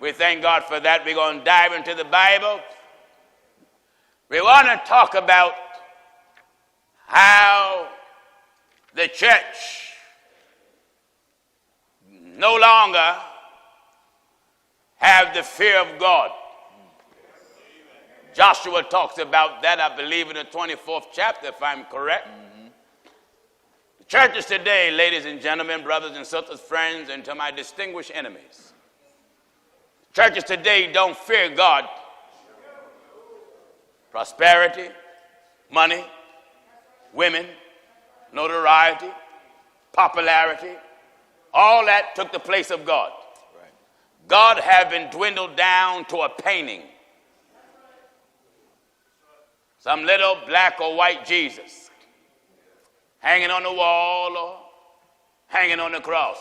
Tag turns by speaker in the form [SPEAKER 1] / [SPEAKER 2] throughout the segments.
[SPEAKER 1] We thank God for that. We're going to dive into the Bible. We want to talk about how the church no longer have the fear of God. Joshua talks about that, I believe, in the 24th chapter, if I'm correct. The churches today, ladies and gentlemen, brothers and sisters, friends, and to my distinguished enemies, churches today don't fear God. Prosperity, money, women, notoriety, popularity, all that took the place of God. God had been dwindled down to a painting. Some little black or white Jesus hanging on the wall or hanging on the cross.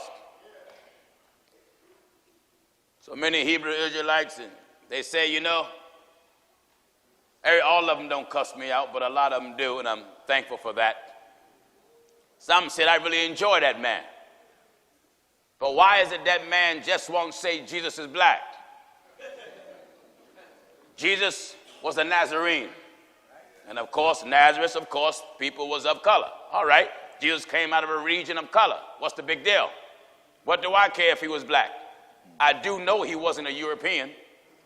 [SPEAKER 1] So many Hebrew Israelites, and they say, you know, all of them don't cuss me out, but a lot of them do, and I'm thankful for that. Some said, I really enjoy that man. But why is it that man just won't say Jesus is black? Jesus was a Nazarene. And of course, Nazareth, of course, people was of color. All right, Jesus came out of a region of color. What's the big deal? What do I care if he was black? I do know he wasn't a European.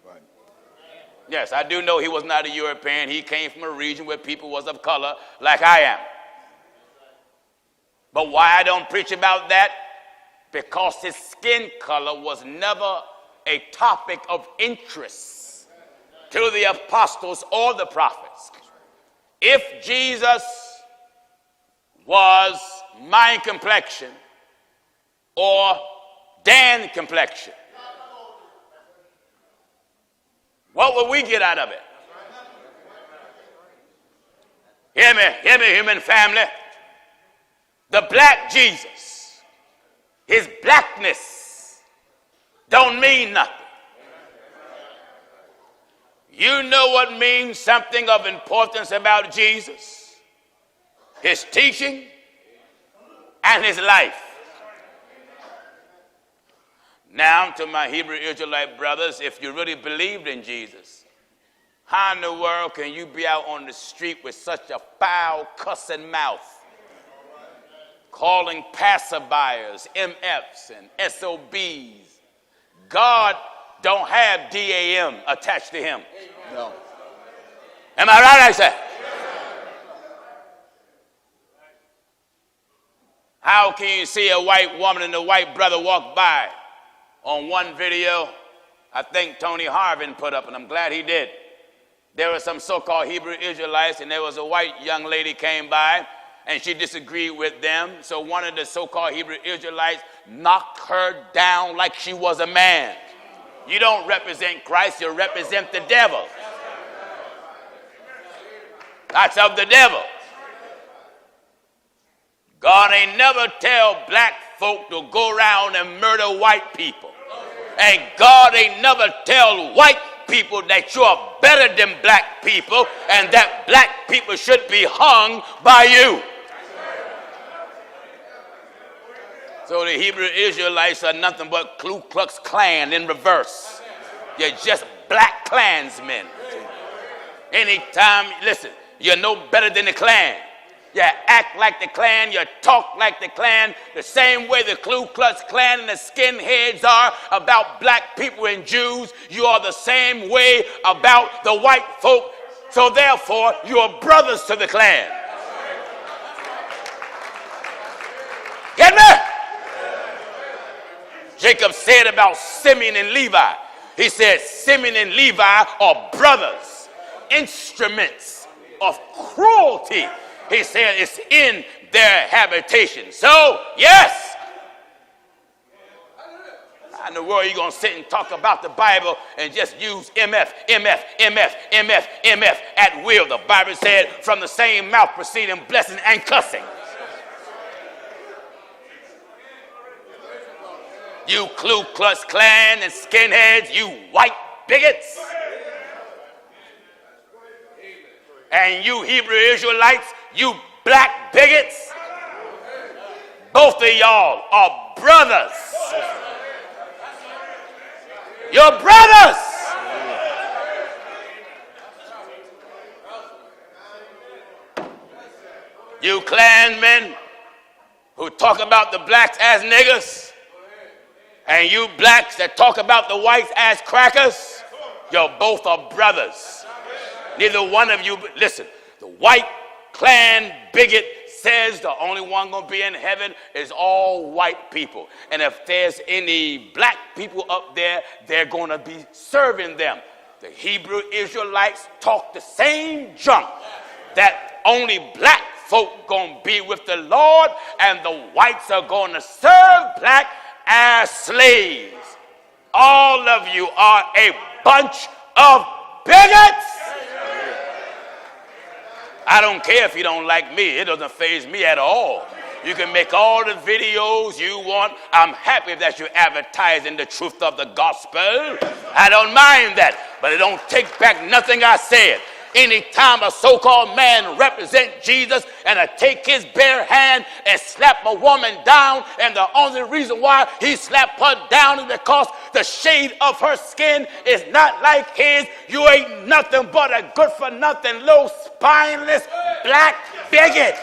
[SPEAKER 1] Right. Yes, I do know he was not a European. He came from a region where people was of color like I am. But why I don't preach about that? Because his skin color was never a topic of interest to the apostles or the prophets. If Jesus was my complexion or Dan complexion, what would we get out of it? Hear me, human family. The black Jesus, his blackness don't mean nothing. You know what means something of importance about Jesus? His teaching and his life. Now, to my Hebrew Israelite brothers, if you really believed in Jesus, how in the world can you be out on the street with such a foul, cussing mouth, calling passerbyers MFs and SOBs? God don't have DAM attached to him. No. Am I right, I say? How can you see a white woman and a white brother walk by? On one video, I think Tony Harvin put up, and I'm glad he did. There were some so-called Hebrew Israelites, and there was a white young lady came by, and she disagreed with them. So one of the so-called Hebrew Israelites knocked her down like she was a man. You don't represent Christ, you represent the devil. That's of the devil. God ain't never tell black folk to go around and murder white people. And God ain't never tell white people that you are better than black people and that black people should be hung by you. So the Hebrew Israelites are nothing but Ku Klux Klan in reverse. You're just black Klansmen. Anytime, listen, you're no better than the Klan. You act like the Klan, you talk like the Klan, the same way the Ku Klux Klan and the skinheads are about black people and Jews. You are the same way about the white folk. So therefore, you are brothers to the Klan. Get me? Jacob said about Simeon and Levi. He said Simeon and Levi are brothers, instruments of cruelty. He said it's in their habitation. So, yes. How in the world are you going to sit and talk about the Bible and just use MF at will? The Bible said from the same mouth proceeding blessing and cussing. You Ku Klux Klan and skinheads, you white bigots. And you Hebrew Israelites, you black bigots. Both of y'all are brothers. Your brothers. You Klansmen who talk about the blacks as niggas, and you blacks that talk about the whites as crackers, you're both are brothers. Neither one of you, listen, the white Klan bigot says the only one going to be in heaven is all white people. And if there's any black people up there, they're going to be serving them. The Hebrew Israelites talk the same junk, that only black folk going to be with the Lord and the whites are going to serve black as slaves. All of you are a bunch of bigots. I don't care if you don't like me. It doesn't faze me at all. You can make all the videos you want. I'm happy that you're advertising the truth of the gospel. I don't mind that, but it don't take back nothing I said. Anytime a so-called man represent Jesus and I take his bare hand and slap a woman down, and the only reason why he slapped her down is because the shade of her skin is not like his, you ain't nothing but a good-for-nothing little spineless black bigot.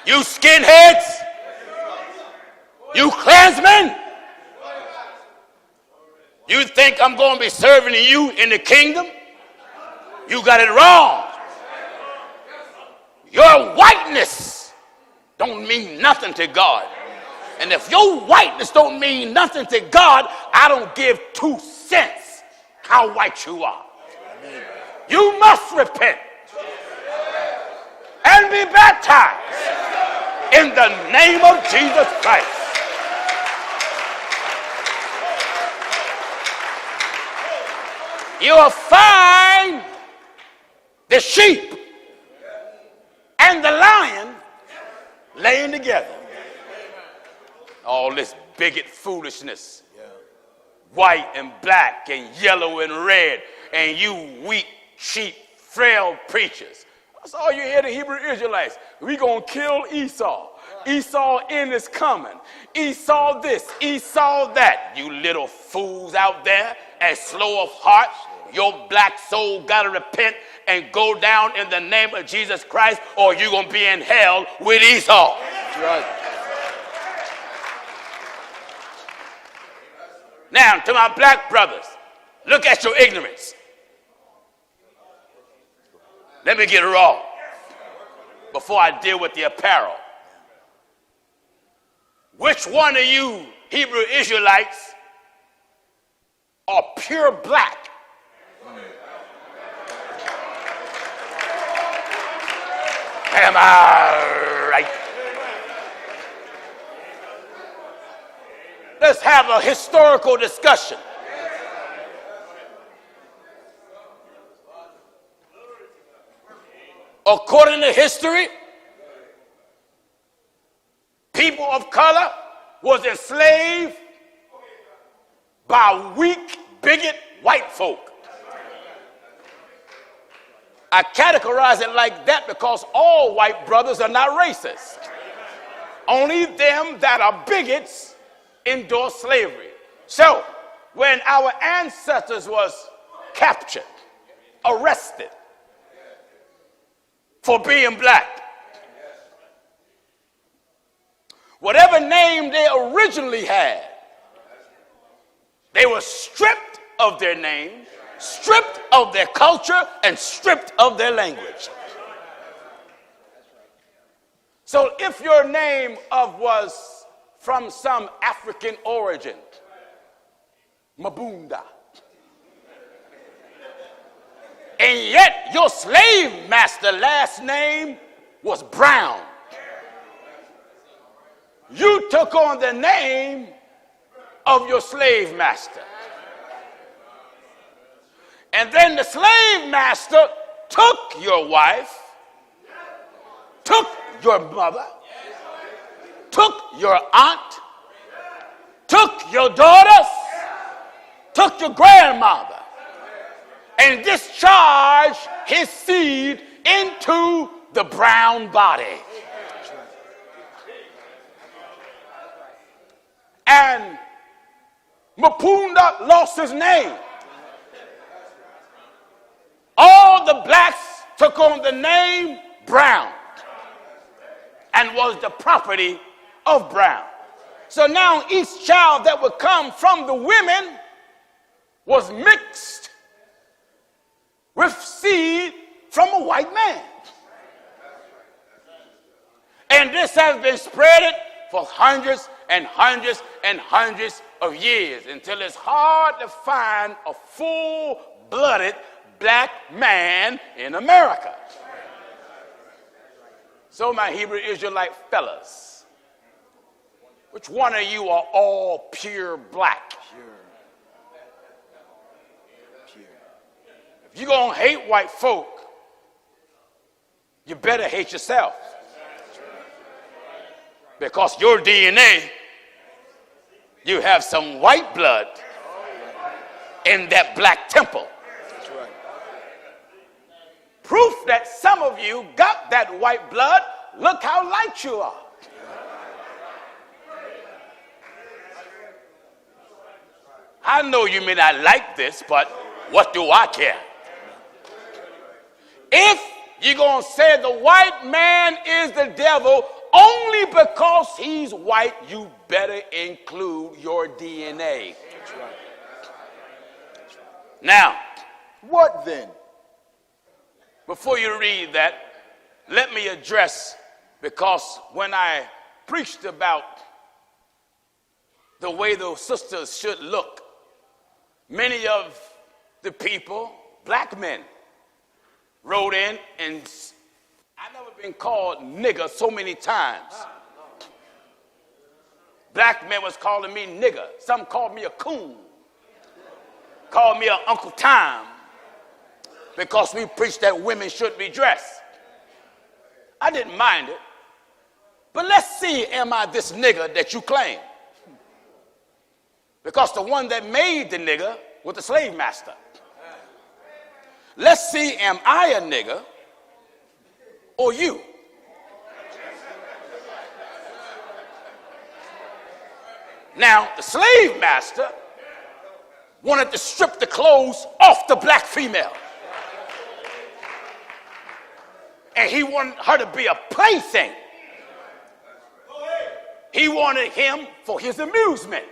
[SPEAKER 1] You skinheads, you Klansmen, you think I'm going to be serving you in the kingdom? You got it wrong. Your whiteness don't mean nothing to God. And if your whiteness don't mean nothing to God, I don't give 2 cents how white you are. You must repent and be baptized in the name of Jesus Christ. You'll find the sheep and the lion laying together. All this bigot foolishness. White and black and yellow and red, and you weak, cheap, frail preachers. That's all you hear the Hebrew Israelites. We gonna kill Esau. Esau end is coming. Esau this, Esau that. You little fools out there and slow of heart. Your black soul gotta repent and go down in the name of Jesus Christ, or you're gonna be in hell with Esau. That's right. Now, to my black brothers, look at your ignorance. Let me get it raw before I deal with the apparel. Which one of you Hebrew Israelites are pure black? Am I right? Let's have a historical discussion. According to history, people of color was enslaved by weak, bigot white folk. I categorize it like that because all white brothers are not racist. Only them that are bigots endure slavery. So, when our ancestors was captured, arrested for being black, whatever name they originally had, they were stripped of their name, stripped of their culture, and stripped of their language. So if your name was from some African origin, Mabunda, and yet your slave master last name was Brown, you took on the name of your slave master. And then the slave master took your wife, took your mother, took your aunt, took your daughters, took your grandmother, and discharge his seed into the brown body. And Mapunda lost his name. All the blacks took on the name Brown and was the property of Brown. So now each child that would come from the women was mixed with seed from a white man. And this has been spread for hundreds and hundreds and hundreds of years until it's hard to find a full-blooded black man in America. So my Hebrew Israelite fellas, which one of you are all pure black? Pure. If you're going to hate white folk, you better hate yourself. Because your DNA, you have some white blood in that black temple. Proof that some of you got that white blood, look how light you are. I know you may not like this, but what do I care? If you're going to say the white man is the devil only because he's white, you better include your DNA. That's right. Now, what then? Before you read that, let me address, because when I preached about the way those sisters should look, many of the people, black men, wrote in, and I've never been called nigger so many times. Black men was calling me nigger. Some called me a coon. Called me an Uncle Tom. Because we preached that women should be dressed. I didn't mind it. But let's see, am I this nigger that you claim? Because the one that made the nigger was the slave master. Let's see, am I a nigger or you? Now, the slave master wanted to strip the clothes off the black female. And he wanted her to be a plaything. He wanted him for his amusement,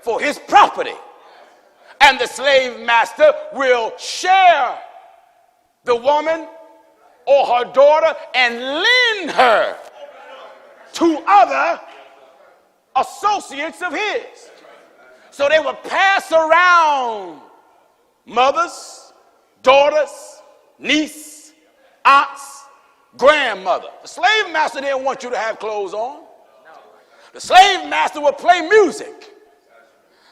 [SPEAKER 1] for his property. And the slave master will share the woman or her daughter and lend her to other associates of his. So they would pass around mothers, daughters, niece, aunts, grandmother. The slave master didn't want you to have clothes on. The slave master would play music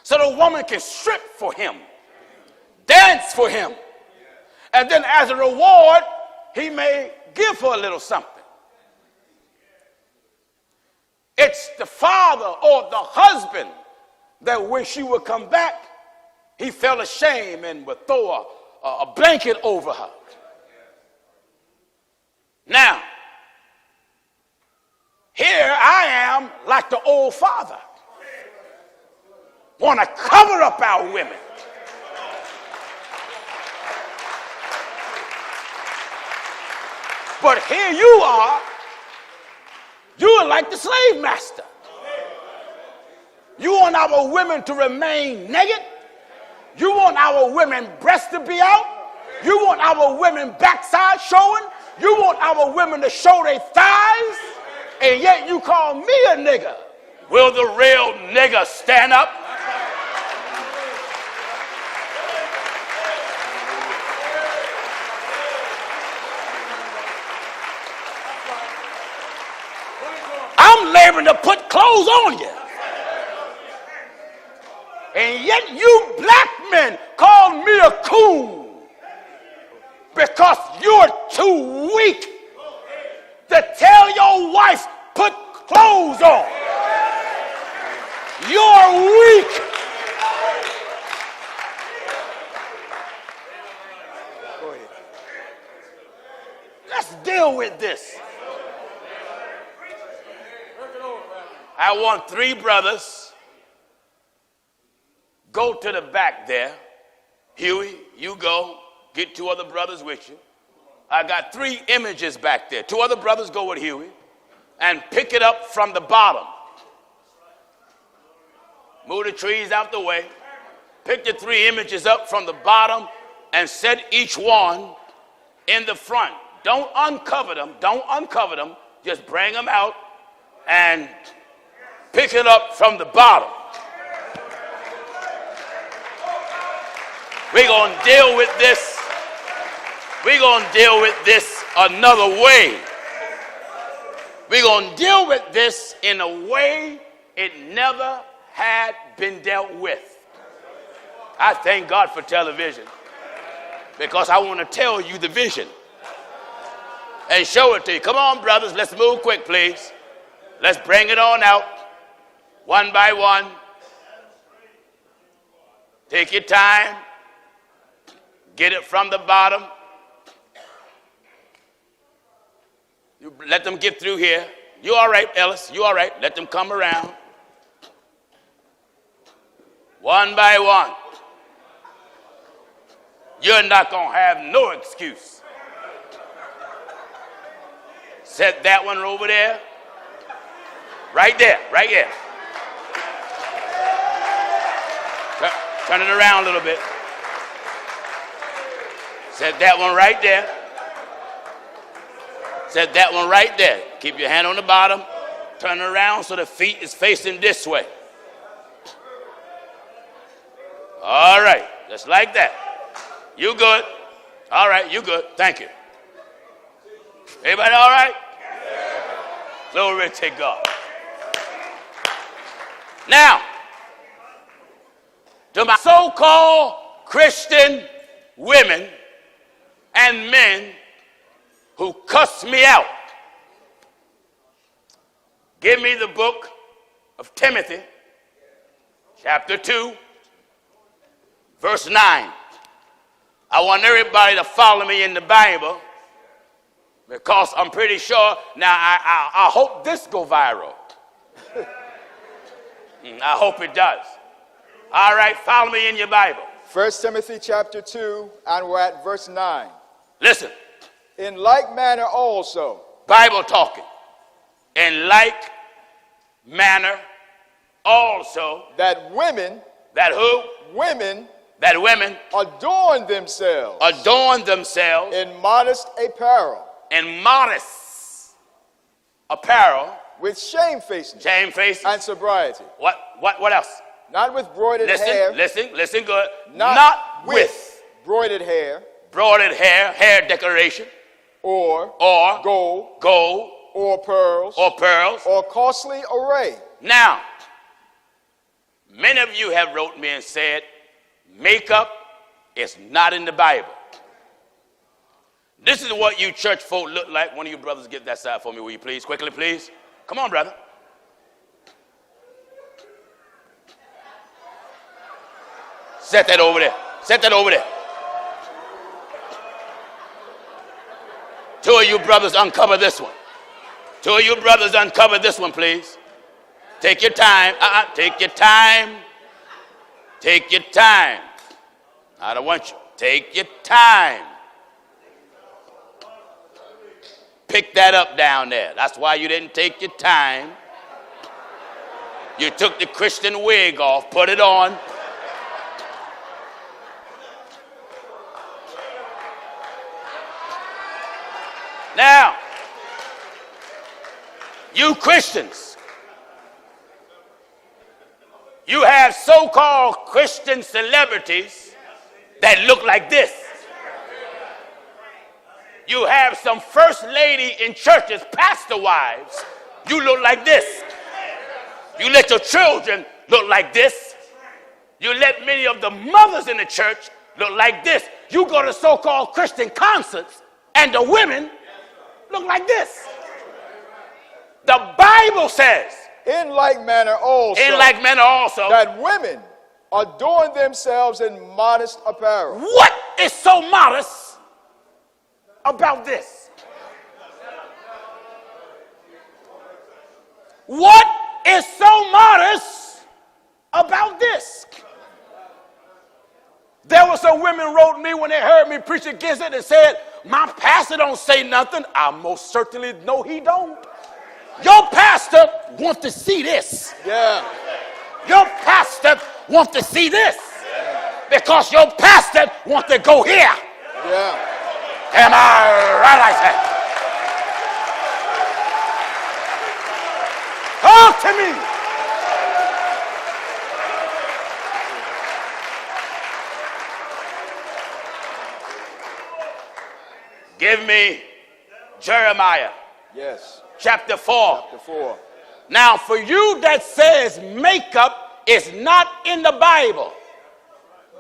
[SPEAKER 1] so the woman can strip for him, dance for him, and then as a reward, he may give her a little something. It's the father or the husband that when she would come back, he felt ashamed and would throw a blanket over her. Now, here I am like the old father. Want to cover up our women. But here you are like the slave master. You want our women to remain naked? You want our women breasts to be out? You want our women backside showing? You want our women to show their thighs? And yet you call me a nigger. Will the real nigger stand up? I'm laboring to put clothes on you. And yet you black men call me a coon because you're too weak to tell your wife put clothes on. You're weak. deal with this. I want 3 brothers. Go to the back there. Huey, you go. Get 2 other brothers with you. I got 3 images back there. 2 other brothers go with Huey. And pick it up from the bottom. Move the trees out the way. Pick the 3 images up from the bottom and set each one in the front. Don't uncover them. Don't uncover them. Just bring them out and pick it up from the bottom. We're going to deal with this. We're going to deal with this another way. We're going to deal with this in a way it never had been dealt with. I thank God for television because I want to tell you the vision and show it to you. Come on, brothers, let's move quick, please. Let's bring it on out, one by one. Take your time. Get it from the bottom. You let them get through here. You all right, Ellis? You all right? Let them come around. One by one. You're not going to have no excuse. Set that one over there. Right there, right there. Turn it around a little bit. Set that one right there. Set that one right there. Keep your hand on the bottom. Turn it around so the feet is facing this way. All right, just like that. You good? All right, you good. Thank you. Everybody all right? Glory to God. Now, to my so-called Christian women and men who cuss me out, give me the book of Timothy, chapter 2, verse 9. I want everybody to follow me in the Bible because I'm pretty sure, now I hope this go viral. I hope it does. All right, follow me in your Bible.
[SPEAKER 2] 1 Timothy chapter 2, and we're at verse 9.
[SPEAKER 1] Listen.
[SPEAKER 2] In like manner also.
[SPEAKER 1] Bible talking. In like manner also.
[SPEAKER 2] That women.
[SPEAKER 1] That who?
[SPEAKER 2] Women.
[SPEAKER 1] That women.
[SPEAKER 2] Adorn themselves.
[SPEAKER 1] Adorn themselves.
[SPEAKER 2] In modest apparel.
[SPEAKER 1] In modest apparel.
[SPEAKER 2] With shamefacedness.
[SPEAKER 1] Shamefacedness.
[SPEAKER 2] And sobriety.
[SPEAKER 1] What else?
[SPEAKER 2] Not with broidered hair.
[SPEAKER 1] Listen good.
[SPEAKER 2] Not with broidered hair.
[SPEAKER 1] Broidered hair, hair decoration.
[SPEAKER 2] Or gold. Or pearls. Or costly array.
[SPEAKER 1] Now, many of you have wrote me and said, makeup is not in the Bible. This is what you church folk look like. One of you brothers get that side for me, will you please? Quickly, please. Come on, brother. Set that over there. Set that over there. 2 of you brothers uncover this one. 2 of you brothers uncover this one, please. Take your time. Take your time. Take your time. I don't want you. Take your time. Pick that up down there. That's why you didn't take your time. You took the Christian wig off, put it on. Now, you Christians, you have so-called Christian celebrities that look like this. You have some first lady in churches, pastor wives, you look like this. You let your children look like this. You let many of the mothers in the church look like this. You go to so-called Christian concerts and the women look like this. The Bible says,
[SPEAKER 2] in like manner also,
[SPEAKER 1] that
[SPEAKER 2] women adorn themselves in modest apparel.
[SPEAKER 1] What is so modest about this? What is so modest about this? There were some women wrote me when they heard me preach against it and said, my pastor don't say nothing. I most certainly know he don't. Your pastor wants to see this.
[SPEAKER 2] Yeah.
[SPEAKER 1] Your pastor wants to see this. Because your pastor wants to go here.
[SPEAKER 2] Yeah.
[SPEAKER 1] Am I right like that? Talk to me. Give me Jeremiah.
[SPEAKER 2] Yes.
[SPEAKER 1] Chapter 4.
[SPEAKER 2] Chapter 4.
[SPEAKER 1] Now, for you that says makeup is not in the Bible,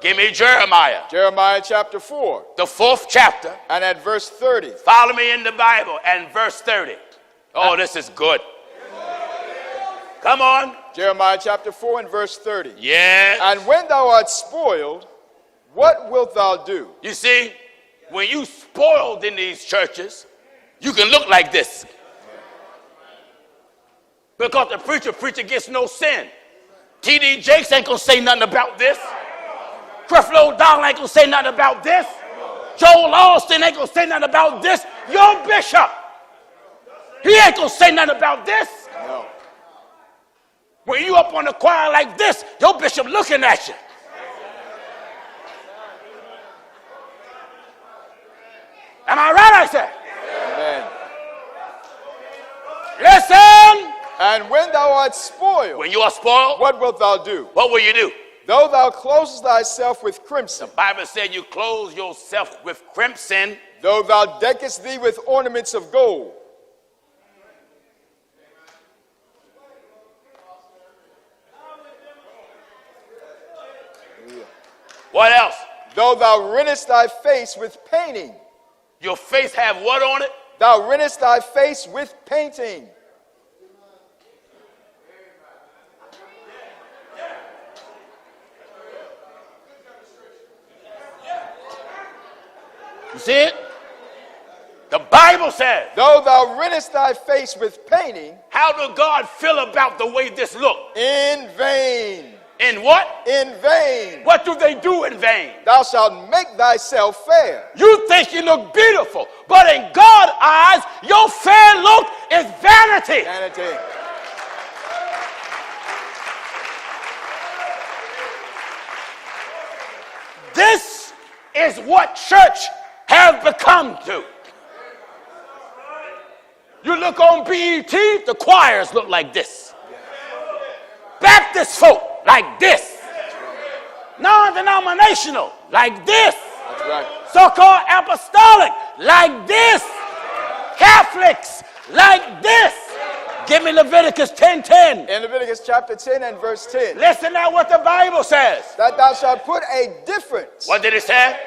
[SPEAKER 1] give me Jeremiah.
[SPEAKER 2] Jeremiah chapter 4.
[SPEAKER 1] The 4th chapter.
[SPEAKER 2] And at verse 30.
[SPEAKER 1] Follow me in the Bible and verse 30. Oh, this is good. Come on.
[SPEAKER 2] Jeremiah chapter 4 and verse 30.
[SPEAKER 1] Yes.
[SPEAKER 2] And when thou art spoiled, what wilt thou do?
[SPEAKER 1] You see, when you spoiled in these churches, you can look like this. Because the preacher against no sin. T.D. Jakes ain't going to say nothing about this. Creflo Dollar ain't going to say nothing about this. Joel Austin ain't going to say nothing about this. Your bishop, he ain't going to say nothing about this.
[SPEAKER 2] No.
[SPEAKER 1] When you up on the choir like this, your bishop looking at you. Am I right, I said?
[SPEAKER 2] Amen.
[SPEAKER 1] Listen.
[SPEAKER 2] And when thou art spoiled,
[SPEAKER 1] when you are spoiled,
[SPEAKER 2] what wilt thou do?
[SPEAKER 1] What will you do?
[SPEAKER 2] Though thou closest thyself with crimson.
[SPEAKER 1] The Bible said you clothe yourself with crimson.
[SPEAKER 2] Though thou deckest thee with ornaments of gold.
[SPEAKER 1] What else?
[SPEAKER 2] Though thou rentest thy face with painting.
[SPEAKER 1] Your face have what on it?
[SPEAKER 2] Thou rentest thy face with painting.
[SPEAKER 1] You see it? The Bible says.
[SPEAKER 2] Though thou rentest thy face with painting.
[SPEAKER 1] How does God feel about the way this look?
[SPEAKER 2] In vain.
[SPEAKER 1] In what?
[SPEAKER 2] In vain.
[SPEAKER 1] What do they do in vain?
[SPEAKER 2] Thou shalt make thyself fair.
[SPEAKER 1] You think you look beautiful, but in God's eyes, your fair look is vanity.
[SPEAKER 2] Vanity.
[SPEAKER 1] This is what church has become to. You look on BET, the choirs look like this. Baptist folk like this. Non-denominational like this.
[SPEAKER 2] That's right.
[SPEAKER 1] So-called apostolic like this. Catholics like this. Give me Leviticus 10:10.
[SPEAKER 2] In Leviticus chapter 10 and verse 10.
[SPEAKER 1] Listen to what the Bible says.
[SPEAKER 2] That thou shalt put a difference.
[SPEAKER 1] What did it say?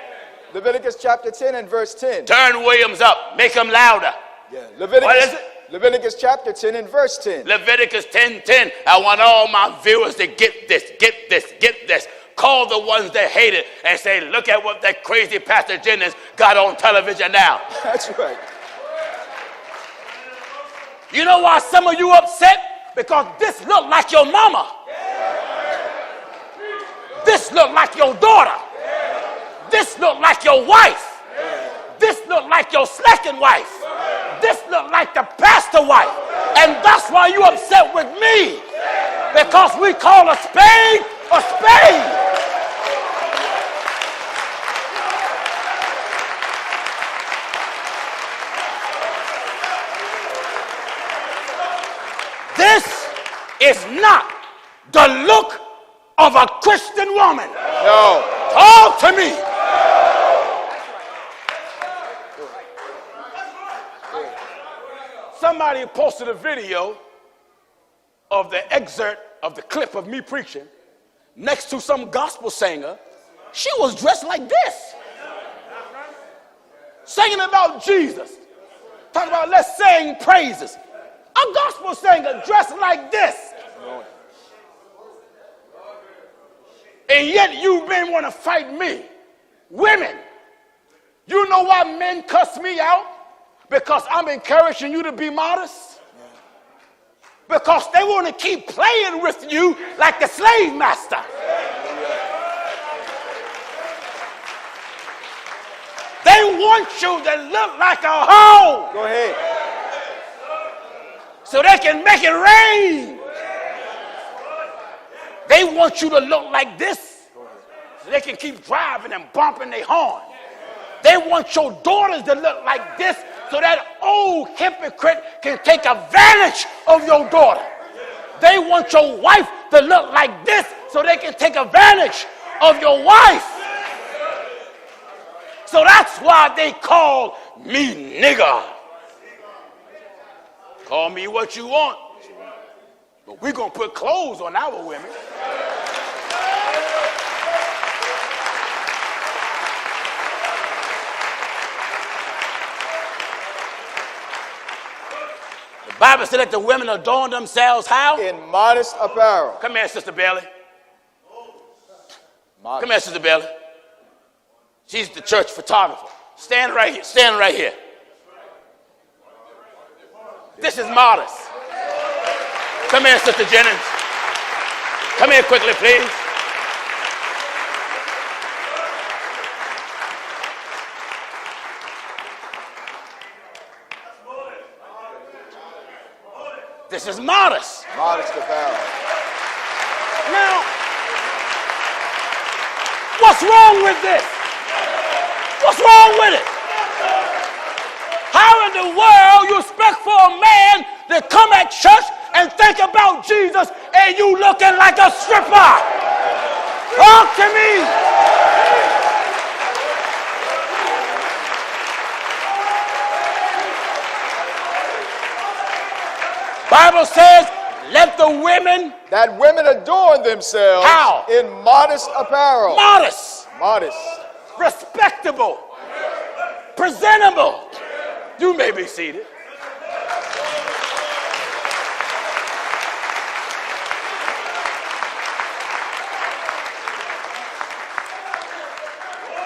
[SPEAKER 2] Leviticus chapter 10 and verse 10.
[SPEAKER 1] Turn Williams up. Make him louder.
[SPEAKER 2] Yeah. Leviticus,
[SPEAKER 1] what is it?
[SPEAKER 2] Leviticus chapter 10 and verse 10.
[SPEAKER 1] Leviticus 10:10. I want all my viewers to get this, get this, get this. Call the ones that hate it and say, look at what that crazy Pastor Jennings got on television now.
[SPEAKER 2] That's right.
[SPEAKER 1] You know why some of you upset? Because this look like your mama. This look like your daughter. This look like your wife. This look like your second wife. This look like the pastor wife. And that's why you upset with me. Because we call a spade a spade. This is not the look of a Christian woman.
[SPEAKER 2] No.
[SPEAKER 1] Talk to me. Somebody posted a video of the excerpt of the clip of me preaching next to some gospel singer. She was dressed like this, singing about Jesus, talking about let's sing praises. A gospel singer dressed like this. And yet you men want to fight me. Women, you know why men cuss me out? Because I'm encouraging you to be modest. because they want to keep playing with you like the slave master. They want you to look like a hoe.
[SPEAKER 2] Go ahead.
[SPEAKER 1] So they can make it rain. They want you to look like this so they can keep driving and bumping their horn. They want your daughters to look like this so that old hypocrite can take advantage of your daughter. They want your wife to look like this so they can take advantage of your wife. So that's why they call me nigger. Call me what you want, but we're going to put clothes on our women. The Bible said that the women adorn themselves how?
[SPEAKER 2] In modest apparel.
[SPEAKER 1] Come here, Sister Bailey.
[SPEAKER 2] Modest.
[SPEAKER 1] Come here, Sister Bailey. She's the church photographer. Stand right here. Stand right here. This is modest. Come here, Sister Jennings. Come here quickly, please. This is modest.
[SPEAKER 2] Modest apparel.
[SPEAKER 1] Now, what's wrong with this? What's wrong with it? How in the world you expect for a man to come at church and think about Jesus and you looking like a stripper? Talk to me. Bible says, let the women.
[SPEAKER 2] That women adorn themselves.
[SPEAKER 1] How?
[SPEAKER 2] In modest apparel.
[SPEAKER 1] Modest.
[SPEAKER 2] Modest.
[SPEAKER 1] Respectable. Presentable. You may be seated.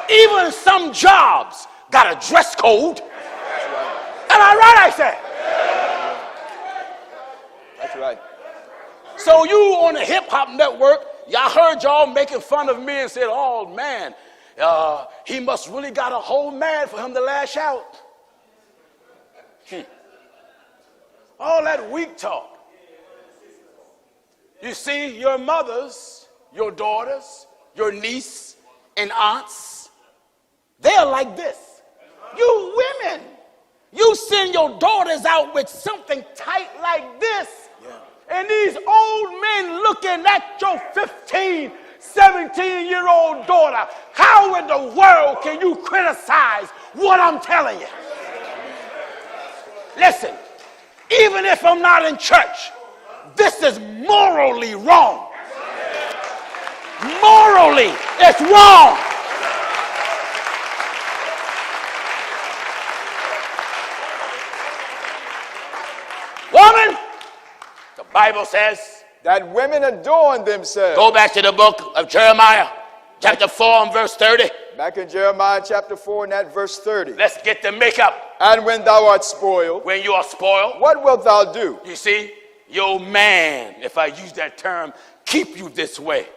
[SPEAKER 1] Even some jobs got a dress code. Am I right, I say?
[SPEAKER 2] That's right.
[SPEAKER 1] So you on the hip hop network, y'all heard y'all making fun of me and said, oh man, he must really got a whole man for him to lash out. All that weak talk. You see, your mothers, your daughters, your niece and aunts, they're like this. You women, you send your daughters out with something tight like this. Yeah. And these old men looking at your 15, 17-year-old daughter. How in the world can you criticize what I'm telling you? Listen, even if I'm not in church, this is morally wrong. Morally, it's wrong. Woman, the Bible says,
[SPEAKER 2] that women adorn themselves.
[SPEAKER 1] Go back to the book of Jeremiah, chapter 4 and verse 30.
[SPEAKER 2] Back in Jeremiah chapter 4 and that verse 30.
[SPEAKER 1] Let's get the makeup.
[SPEAKER 2] And when thou art spoiled,
[SPEAKER 1] when you are spoiled,
[SPEAKER 2] what wilt thou do?
[SPEAKER 1] You see, your man, if I use that term, keep you this way.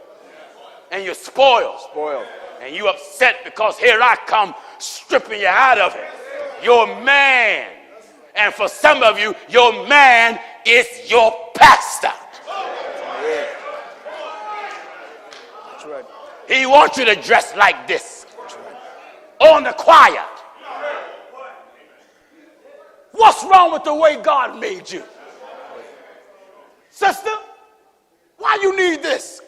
[SPEAKER 1] And you're spoiled.
[SPEAKER 2] Spoiled.
[SPEAKER 1] And you upset because here I come stripping you out of it. Your man. And for some of you, your man is your pastor.
[SPEAKER 2] Yeah. That's right.
[SPEAKER 1] He wants you to dress like this. On the quiet. What's wrong with the way God made you? Sister, why you need this?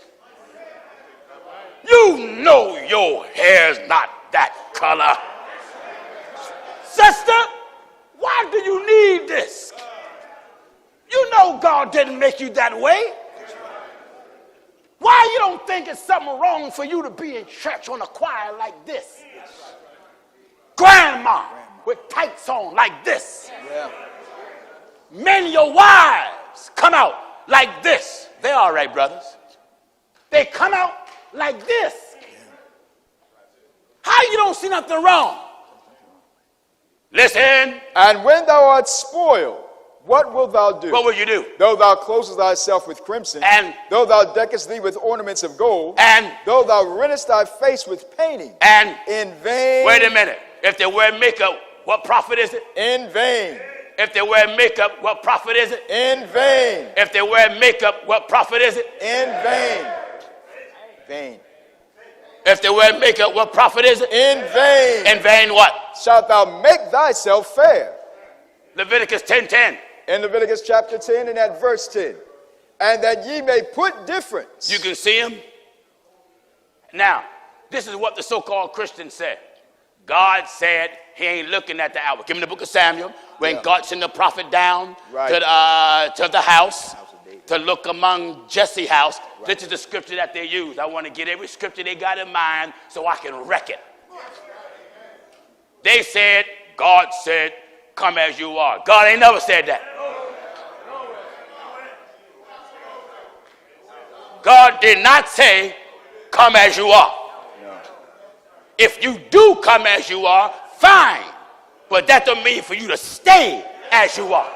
[SPEAKER 1] You know your hair's not that color. Sister, why do you need this? You know God didn't make you that way. Why you don't think it's something wrong for you to be in church on a choir like this? Grandma with tights on like this.
[SPEAKER 2] Yeah.
[SPEAKER 1] Men, your wives come out like this. They're all right, brothers. They come out like this. How you don't see nothing wrong? Listen.
[SPEAKER 2] And when thou art spoiled, what wilt thou do?
[SPEAKER 1] What will you do?
[SPEAKER 2] Though thou closest thyself with crimson,
[SPEAKER 1] And
[SPEAKER 2] though thou deckest thee with ornaments of gold,
[SPEAKER 1] and
[SPEAKER 2] though thou rentest thy face with painting,
[SPEAKER 1] and
[SPEAKER 2] in vain.
[SPEAKER 1] wait a minute. If they wear makeup, what profit is it?
[SPEAKER 2] In vain.
[SPEAKER 1] If they wear makeup, what profit is it?
[SPEAKER 2] In vain.
[SPEAKER 1] If they wear makeup, what profit is it?
[SPEAKER 2] In vain. Vain.
[SPEAKER 1] If they wear makeup, what profit is it?
[SPEAKER 2] In vain.
[SPEAKER 1] In vain what?
[SPEAKER 2] Shalt thou make thyself fair.
[SPEAKER 1] Leviticus 10:10.
[SPEAKER 2] In Leviticus chapter 10 and at verse 10. And that ye may put difference.
[SPEAKER 1] You can see him. Now, this is what the so-called Christians said. God said he ain't looking at the outward. Give me the book of Samuel. When God sent the prophet down to the house to look among Jesse's house. This is the scripture that they use. I want to get every scripture they got in mind so I can wreck it. They said, God said, come as you are. God ain't never said that. God did not say, come as you are. If you do come as you are, fine. But that don't mean for you to stay as you are.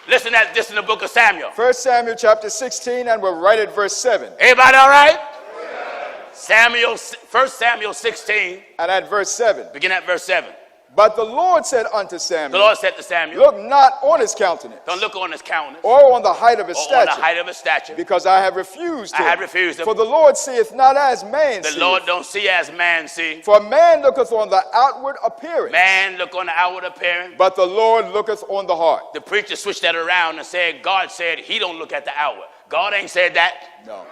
[SPEAKER 1] Listen at this in the book of Samuel.
[SPEAKER 2] 1 Samuel chapter 16, and we're right at verse 7.
[SPEAKER 1] Everybody all right? 1 Samuel 16.
[SPEAKER 2] And at verse 7.
[SPEAKER 1] Begin at verse 7.
[SPEAKER 2] But the Lord said unto Samuel,
[SPEAKER 1] The Lord said to Samuel,
[SPEAKER 2] look not on his countenance,
[SPEAKER 1] don't look on his countenance,
[SPEAKER 2] or on the height of his
[SPEAKER 1] or
[SPEAKER 2] stature,
[SPEAKER 1] on the height of his stature,
[SPEAKER 2] because I have refused him.
[SPEAKER 1] I have refused him.
[SPEAKER 2] For the Lord seeth not as man
[SPEAKER 1] The
[SPEAKER 2] seeth.
[SPEAKER 1] Lord don't see as man see.
[SPEAKER 2] For man looketh on the outward appearance,
[SPEAKER 1] Man look on the outward appearance.
[SPEAKER 2] but the Lord looketh on the heart.
[SPEAKER 1] The preacher switched that around and said, God said he don't look at the outward. God ain't said that.
[SPEAKER 2] No.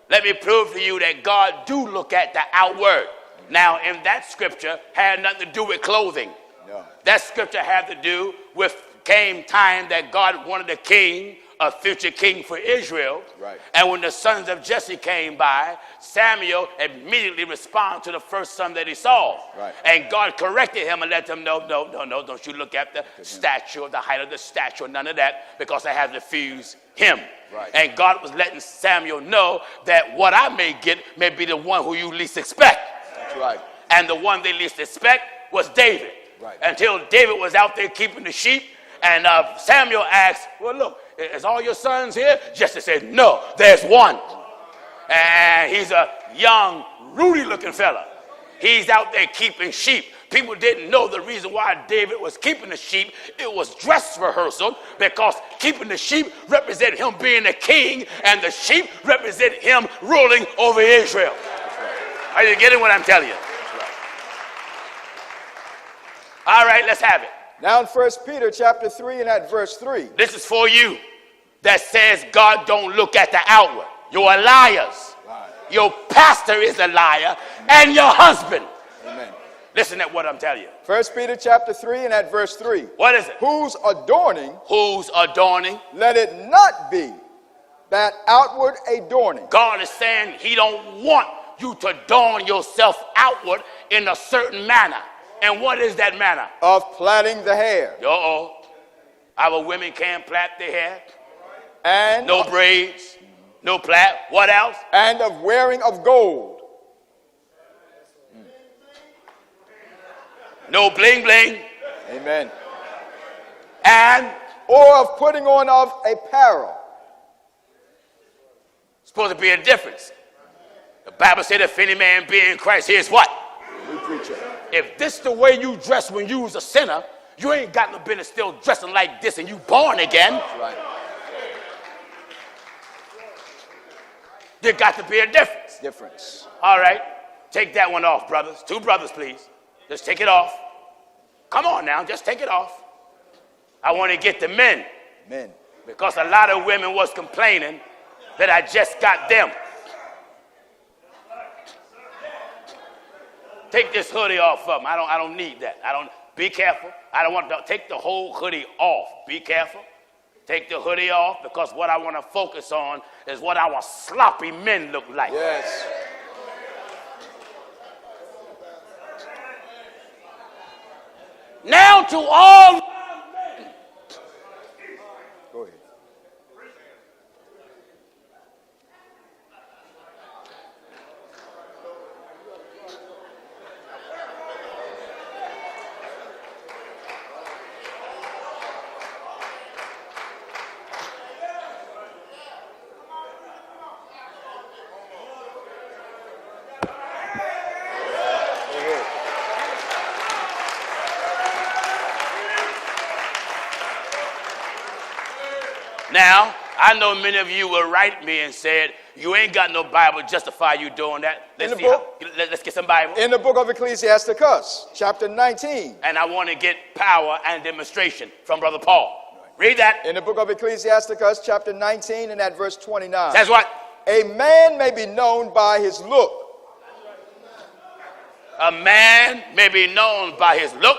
[SPEAKER 1] Let me prove to you that God do look at the outward. Now, in that scripture, had nothing to do with clothing.
[SPEAKER 2] No.
[SPEAKER 1] That scripture had to do with came time that God wanted a king, a future king for Israel.
[SPEAKER 2] Right.
[SPEAKER 1] And when the sons of Jesse came by, Samuel immediately responded to the first son that he saw.
[SPEAKER 2] Right.
[SPEAKER 1] And God corrected him and let him know, no, don't you look at the stature, the height of the stature, none of that, because I have refused him.
[SPEAKER 2] Right.
[SPEAKER 1] And God was letting Samuel know that what I may get may be the one who you least expect.
[SPEAKER 2] That's right.
[SPEAKER 1] And the one they least expect was David.
[SPEAKER 2] Right.
[SPEAKER 1] Until David was out there keeping the sheep, and Samuel asked, well, look, is all your sons here? Jesse said, no, there's one. And he's a young, ruddy-looking fella. He's out there keeping sheep. People didn't know the reason why David was keeping the sheep. It was dress rehearsal, because keeping the sheep represented him being a king, and the sheep represented him ruling over Israel. Are you getting what I'm telling you? All right, let's have it.
[SPEAKER 2] Now in 1 Peter chapter 3 and at verse 3.
[SPEAKER 1] This is for you that says God don't look at the outward. You're liars.
[SPEAKER 2] Right.
[SPEAKER 1] Your pastor is a liar, and your husband.
[SPEAKER 2] Amen.
[SPEAKER 1] Listen at what I'm telling you.
[SPEAKER 2] 1 Peter chapter 3 and at verse 3.
[SPEAKER 1] What is it?
[SPEAKER 2] Whose adorning,
[SPEAKER 1] Who's adorning?
[SPEAKER 2] let it not be that outward adorning.
[SPEAKER 1] God is saying he don't want you to adorn yourself outward in a certain manner. And what is that manner?
[SPEAKER 2] Of plaiting the hair.
[SPEAKER 1] Uh-oh. Our women can't plait their hair.
[SPEAKER 2] And
[SPEAKER 1] No braids. No plait. What else?
[SPEAKER 2] and of wearing of gold.
[SPEAKER 1] No bling bling.
[SPEAKER 2] Amen.
[SPEAKER 1] And
[SPEAKER 2] Or of putting on of apparel.
[SPEAKER 1] supposed to be a difference. The Bible said if any man be in Christ, here's what?
[SPEAKER 2] We preach it.
[SPEAKER 1] If this the way you dress when you was a sinner, you ain't got no business still dressing like this and you born again.
[SPEAKER 2] That's right.
[SPEAKER 1] There got to be a difference.
[SPEAKER 2] Difference.
[SPEAKER 1] All right, take that one off, brothers. Two brothers, please. Just take it off. Come on now, just take it off. I want to get the men.
[SPEAKER 2] Men.
[SPEAKER 1] Because a lot of women was complaining that I just got them. Take this hoodie off of them. I don't need that. Be careful. I don't want to take the whole hoodie off. Be careful. Take the hoodie off, because what I want to focus on is what our sloppy men look like.
[SPEAKER 2] Yes.
[SPEAKER 1] Now to all
[SPEAKER 2] Go ahead.
[SPEAKER 1] Now, I know many of you will write me and said, you ain't got no Bible to justify you doing that. Let's get some Bible.
[SPEAKER 2] In the book of Ecclesiasticus, chapter 19.
[SPEAKER 1] And I want to get power and demonstration from Brother Paul. Read that.
[SPEAKER 2] In the book of Ecclesiasticus, chapter 19, and at verse 29.
[SPEAKER 1] Says what?
[SPEAKER 2] A man may be known by his look.
[SPEAKER 1] A man may be known by his look.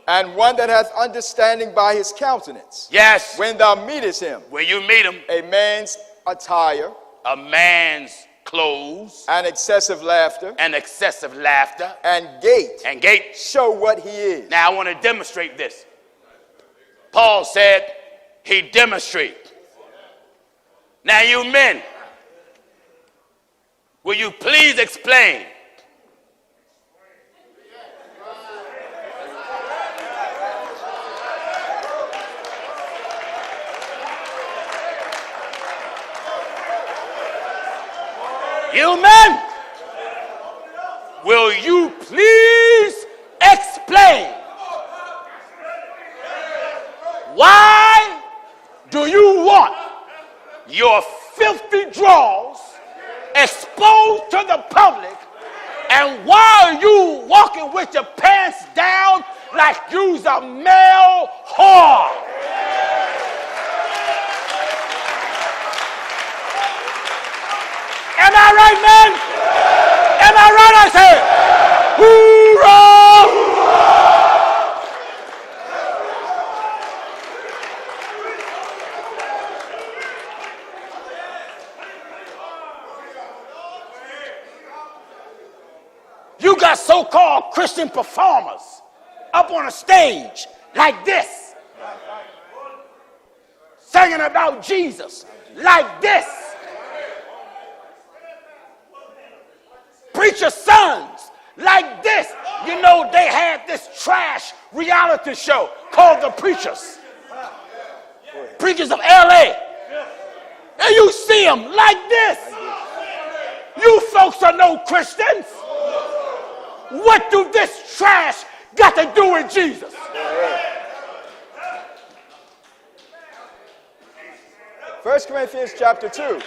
[SPEAKER 2] And one that hath understanding by his countenance.
[SPEAKER 1] Yes.
[SPEAKER 2] When thou meetest him.
[SPEAKER 1] When you meet him.
[SPEAKER 2] A man's attire.
[SPEAKER 1] A man's clothes.
[SPEAKER 2] And excessive laughter.
[SPEAKER 1] And excessive laughter.
[SPEAKER 2] And gait.
[SPEAKER 1] And gait.
[SPEAKER 2] Show what he is.
[SPEAKER 1] Now I want to demonstrate this. Paul said he demonstrated. Now you men, will you please explain? You men, will you please explain why do you want your filthy drawers exposed to the public, and why are you walking with your pants down like you's a male whore? Am I right, man? Am I right? I say, hoorah! You got so-called Christian performers up on a stage like this, singing about Jesus like this. Preacher sons like this. You know, they had this trash reality show called The Preachers. Preachers of LA. And you see them like this. You folks are no Christians. What do this trash got to do with Jesus?
[SPEAKER 2] 1 Corinthians chapter 2.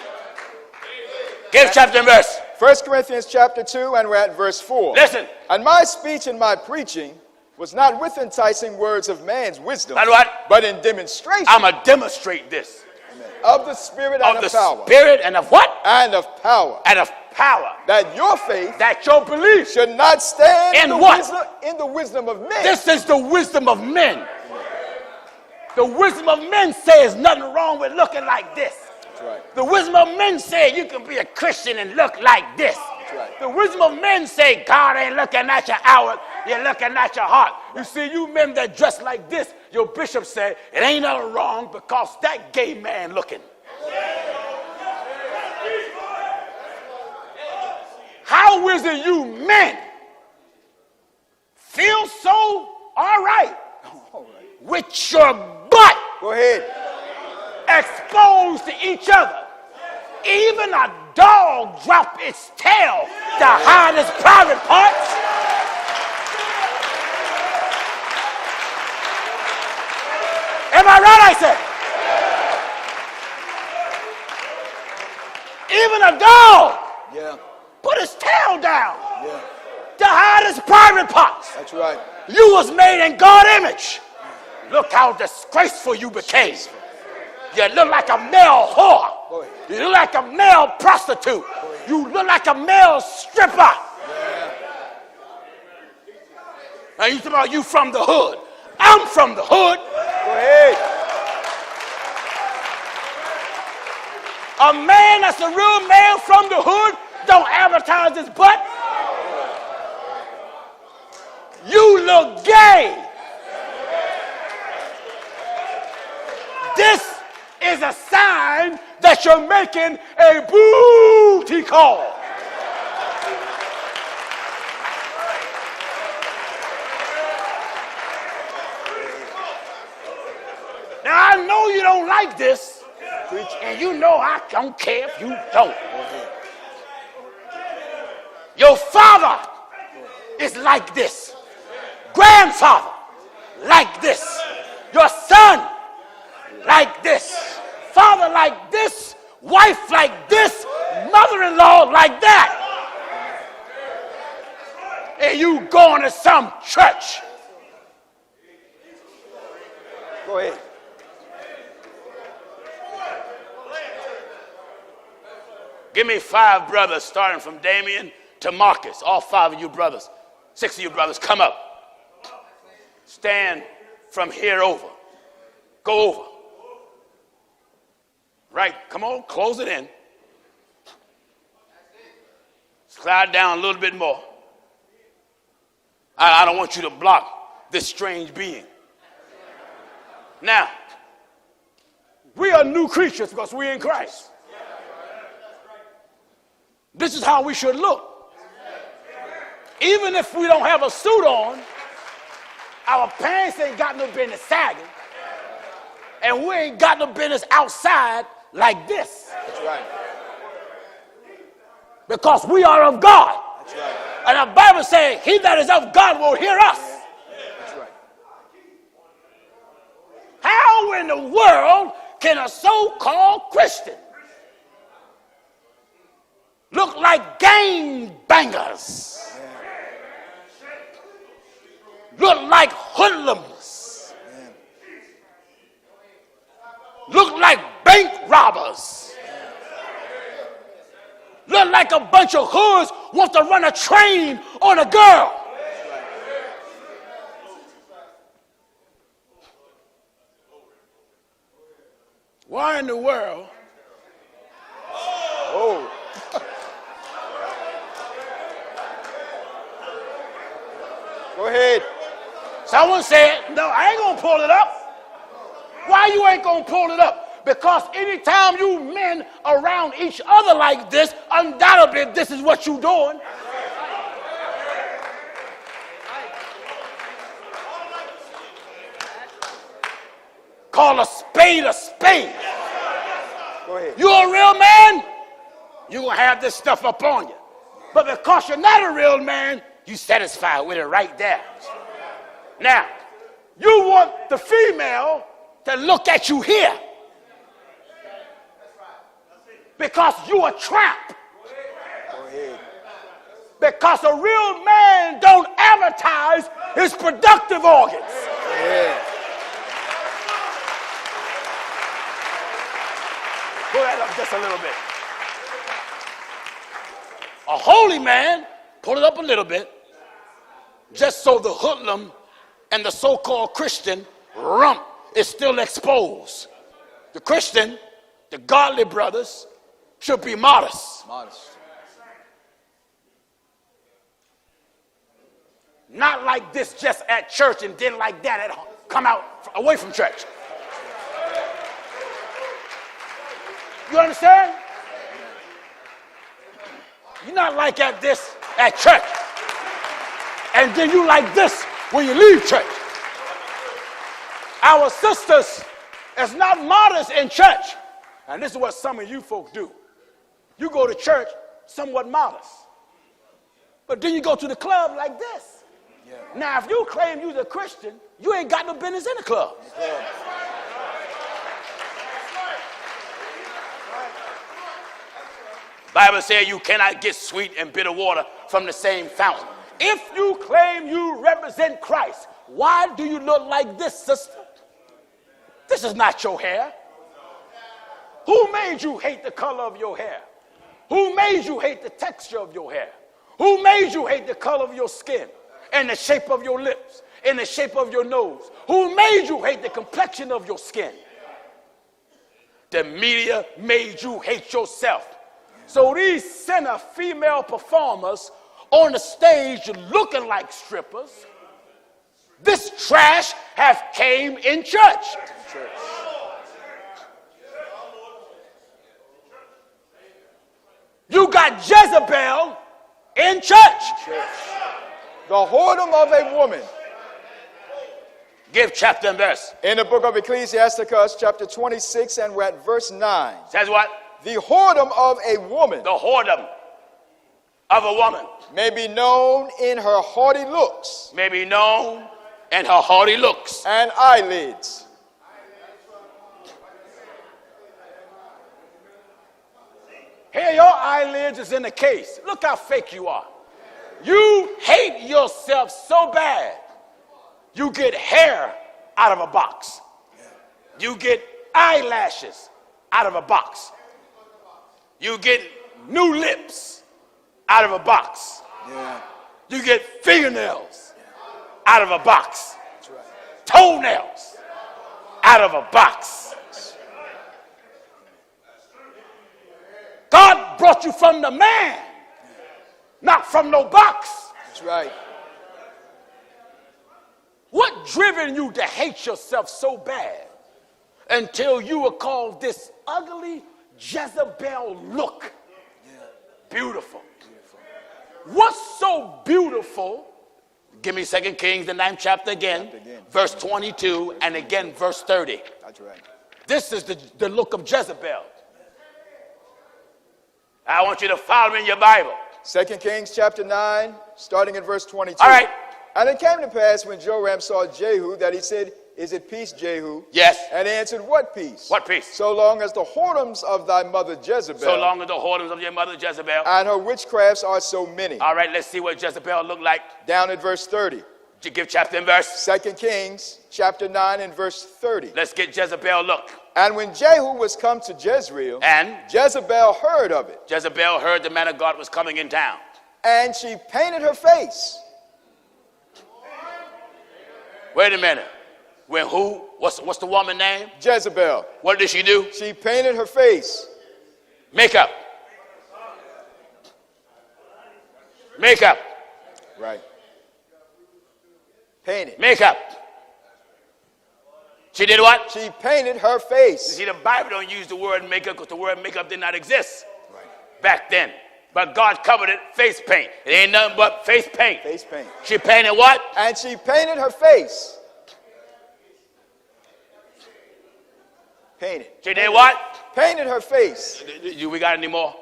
[SPEAKER 1] Give chapter and verse.
[SPEAKER 2] 1 Corinthians chapter 2, and we're at verse 4.
[SPEAKER 1] Listen.
[SPEAKER 2] And my speech and my preaching was not with enticing words of man's wisdom,
[SPEAKER 1] but
[SPEAKER 2] in demonstration.
[SPEAKER 1] I'm going to demonstrate this.
[SPEAKER 2] Of the Spirit and of power.
[SPEAKER 1] Of the Spirit and of what?
[SPEAKER 2] And of power.
[SPEAKER 1] And of power.
[SPEAKER 2] That your faith.
[SPEAKER 1] That your belief.
[SPEAKER 2] Should not stand
[SPEAKER 1] in what?
[SPEAKER 2] In the wisdom of men.
[SPEAKER 1] This is the wisdom of men. The wisdom of men says nothing wrong with looking like this.
[SPEAKER 2] That's right.
[SPEAKER 1] The wisdom of men say you can be a Christian and look like this.
[SPEAKER 2] That's right.
[SPEAKER 1] The wisdom of men say God ain't looking at your outward, you're looking at your heart. You see, you men that dress like this, your bishop said it ain't nothing wrong because that gay man looking. How is it you men feel so all right with your butt?
[SPEAKER 2] Go ahead.
[SPEAKER 1] Exposed to each other? Even a dog drop its tail to hide its private parts. Am I right, I said? Even a dog put his tail down to hide his private parts.
[SPEAKER 2] That's right.
[SPEAKER 1] You was made in God's image. Look how disgraceful you became. You look like a male whore. You look like a male prostitute. You look like a male stripper. Now you talk about you from the hood. I'm from the hood.
[SPEAKER 2] Go ahead.
[SPEAKER 1] A man that's a real man from the hood don't advertise his butt. You look gay. This is a sign that you're making a booty call. Now I know you don't like this, and you know I don't care if you don't. Your father is like this. Grandfather like this. Your son like this. father like this, wife like this, mother-in-law like that. And you going to some church.
[SPEAKER 2] Go ahead.
[SPEAKER 1] Give me 5 brothers, starting from Damien to Marcus. All 5 of you brothers, 6 of you brothers, come up. Stand from here over. Go over. Right, come on, close it in. Slide down a little bit more. I don't want you to block this strange being. Now, we are new creatures because we're in Christ. This is how we should look. Even if we don't have a suit on, our pants ain't got no business sagging, and we ain't got no business outside like this.
[SPEAKER 2] That's right.
[SPEAKER 1] Because we are of God.
[SPEAKER 2] That's right.
[SPEAKER 1] And the Bible says, he that is of God will hear us.
[SPEAKER 2] That's right.
[SPEAKER 1] How in the world can a so-called Christian look like gang bangers? Look like hoodlums. Look like bank robbers. Look like a bunch of hoods want to run a train on a girl. Why in the world?
[SPEAKER 2] Oh. Go ahead.
[SPEAKER 1] Someone said, no, I ain't gonna pull it up. Why you ain't gonna pull it up? Because anytime you men around each other like this, undoubtedly this is what you doing. Call a spade a spade.
[SPEAKER 2] Go ahead.
[SPEAKER 1] You a real man, you're gonna have this stuff up on you. But because you're not a real man, you satisfied with it right there. Now, you want the female to look at you here because you a tramp.
[SPEAKER 2] Go ahead.
[SPEAKER 1] Because a real man don't advertise his productive organs.
[SPEAKER 2] Go ahead.
[SPEAKER 1] Pull that up just a little bit. A holy man, pull it up a little bit, just so the hoodlum and the so-called Christian rump is still exposed. The Christian, the godly brothers, should be modest.
[SPEAKER 2] Modest.
[SPEAKER 1] Not like this just at church and then like that at home. Come out away from church. You understand? You're not like at this at church. And then you like this when you leave church. Our sisters is not modest in church. And this is what some of you folks do. You go to church somewhat modest. But then you go to the club like this. Yeah. Now, if you claim you're a Christian, you ain't got no business in the club. Yeah. Bible says you cannot get sweet and bitter water from the same fountain. If you claim you represent Christ, why do you look like this, sister? This is not your hair. Who made you hate the color of your hair? Who made you hate the texture of your hair? Who made you hate the color of your skin and the shape of your lips and the shape of your nose? Who made you hate the complexion of your skin? The media made you hate yourself. So these sinner female performers on the stage looking like strippers, this trash have came in church. You got Jezebel in church.
[SPEAKER 2] The whoredom of a woman.
[SPEAKER 1] Give chapter and verse.
[SPEAKER 2] In the book of Ecclesiasticus, chapter 26, and we're at verse 9.
[SPEAKER 1] Says what?
[SPEAKER 2] The whoredom of a woman.
[SPEAKER 1] The whoredom of a woman.
[SPEAKER 2] May be known in her haughty looks.
[SPEAKER 1] May be known in her haughty looks.
[SPEAKER 2] And eyelids.
[SPEAKER 3] Here, your eyelids is in the case. Look how fake you are. You hate yourself so bad, you get hair out of a box. You get eyelashes out of a box. You get new lips out of a box.
[SPEAKER 2] Yeah.
[SPEAKER 3] You get fingernails out of a box.
[SPEAKER 2] That's right.
[SPEAKER 3] Toenails out of a box. God brought you from the man, not from no box.
[SPEAKER 2] That's right.
[SPEAKER 3] What driven you to hate yourself so bad until you were called this ugly Jezebel look? Beautiful. What's so beautiful? Give me 2 Kings, the 9th chapter again, verse 22, and again verse 30.
[SPEAKER 2] That's right.
[SPEAKER 3] This is the look of Jezebel.
[SPEAKER 1] I want you to follow me in your Bible.
[SPEAKER 2] 2 Kings chapter 9, starting at verse 22.
[SPEAKER 1] All right.
[SPEAKER 2] And it came to pass when Joram saw Jehu that he said, Is it peace, Jehu?
[SPEAKER 1] Yes.
[SPEAKER 2] And he answered, What peace?
[SPEAKER 1] What peace?
[SPEAKER 2] So long as the whoredoms of thy mother Jezebel
[SPEAKER 1] So long as the whoredoms of your mother Jezebel.
[SPEAKER 2] and her witchcrafts are so many.
[SPEAKER 1] All right, let's see what Jezebel looked like.
[SPEAKER 2] Down at verse 30.
[SPEAKER 1] Give chapter and verse.
[SPEAKER 2] 2 Kings chapter 9 and verse 30.
[SPEAKER 1] Let's get Jezebel look.
[SPEAKER 2] And when Jehu was come to Jezreel,
[SPEAKER 1] And
[SPEAKER 2] Jezebel heard of it,
[SPEAKER 1] Jezebel heard the man of God was coming in town.
[SPEAKER 2] and she painted her face.
[SPEAKER 1] Wait a minute. When who? What's the woman name?
[SPEAKER 2] Jezebel.
[SPEAKER 1] What did she do?
[SPEAKER 2] She painted her face.
[SPEAKER 1] Makeup. Makeup.
[SPEAKER 2] Right. Painted.
[SPEAKER 1] Makeup. She did what?
[SPEAKER 2] She painted her
[SPEAKER 1] You
[SPEAKER 2] face.
[SPEAKER 1] see, the Bible don't use the word makeup because the word makeup did not exist
[SPEAKER 2] Right.
[SPEAKER 1] back then. But God covered it, face paint. It ain't nothing but face paint.
[SPEAKER 2] Face paint.
[SPEAKER 1] She painted what?
[SPEAKER 2] And she painted her face. Painted.
[SPEAKER 1] She did what?
[SPEAKER 2] Painted her face.
[SPEAKER 1] Do we got any more?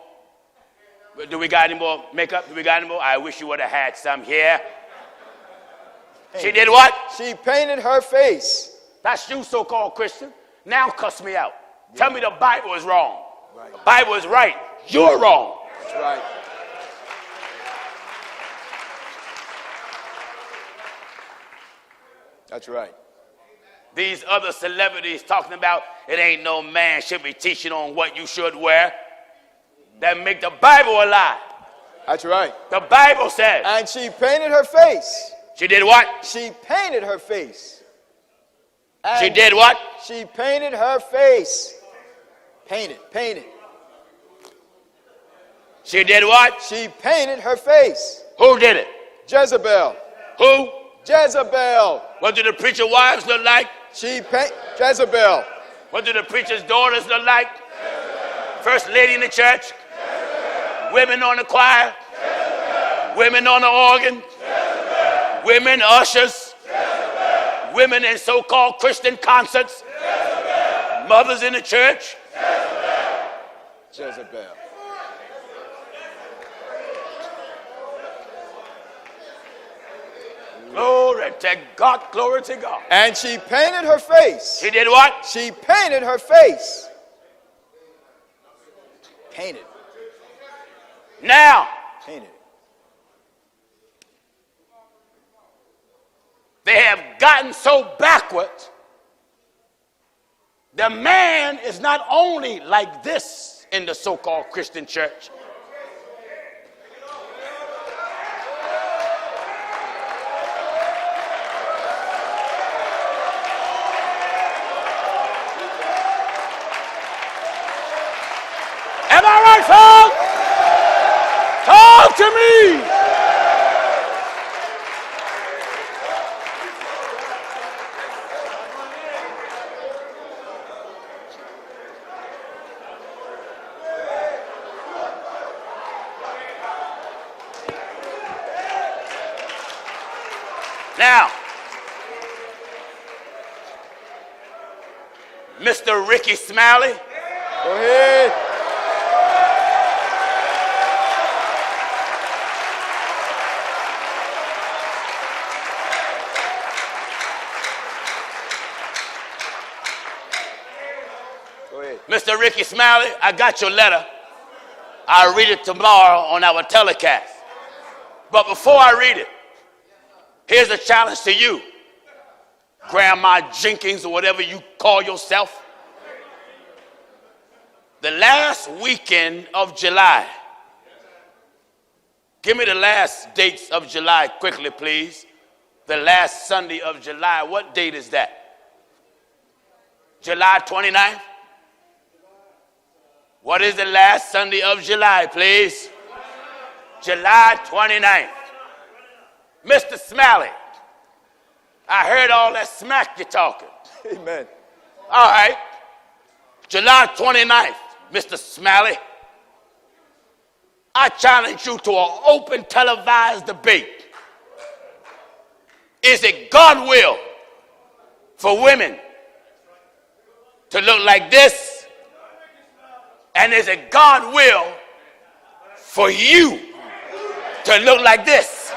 [SPEAKER 1] Do we got any more makeup? Do we got any more? I wish you would have had some here. She did what?
[SPEAKER 2] She painted her face.
[SPEAKER 1] That's you, so-called Christian. Now cuss me out. Tell me the Bible is wrong.
[SPEAKER 2] Right.
[SPEAKER 1] The Bible is right. You're wrong.
[SPEAKER 2] That's right. That's right.
[SPEAKER 1] These other celebrities talking about it ain't no man should be teaching on what you should wear. That make the Bible a lie.
[SPEAKER 2] That's right.
[SPEAKER 1] The Bible says.
[SPEAKER 2] And she painted her face.
[SPEAKER 1] She did what?
[SPEAKER 2] She painted her face. And
[SPEAKER 1] She did what?
[SPEAKER 2] She painted her face. Painted.
[SPEAKER 1] She did what?
[SPEAKER 2] She painted her face.
[SPEAKER 1] Who did it?
[SPEAKER 2] Jezebel.
[SPEAKER 1] Who?
[SPEAKER 2] Jezebel.
[SPEAKER 1] What do the preacher wives look like?
[SPEAKER 2] Jezebel.
[SPEAKER 1] What do the preacher's daughters look like? First lady in the church? Women on the choir? Women on the organ? Women ushers? Women in so-called Christian concerts? Mothers in the church?
[SPEAKER 2] Jezebel.
[SPEAKER 1] Glory to God, glory to God.
[SPEAKER 2] And she painted her face.
[SPEAKER 1] She did what?
[SPEAKER 2] She painted her face. Painted.
[SPEAKER 1] Now,
[SPEAKER 2] Painted.
[SPEAKER 1] they have gotten so backward. The man is not only like this in the so-called Christian church. Am I right, folks? Talk to me. Now, Mr. Ricky Smiley,
[SPEAKER 2] Go ahead. Go ahead.
[SPEAKER 1] Mr. Ricky Smiley, I got your letter. I'll read it tomorrow on our telecast. But before I read it, here's a challenge to you, Grandma Jenkins or whatever you call yourself. The last weekend of July. Give me the last dates of July quickly, please. The last Sunday of July. What date is that? July 29th? What is the last Sunday of July, please? July 29th. Mr. Smalley, I heard all that smack you're talking.
[SPEAKER 2] Amen.
[SPEAKER 1] All right. July 29th, Mr. Smalley. I challenge you to an open televised debate. Is it God will for women to look like this? And is it God will for you to look like this?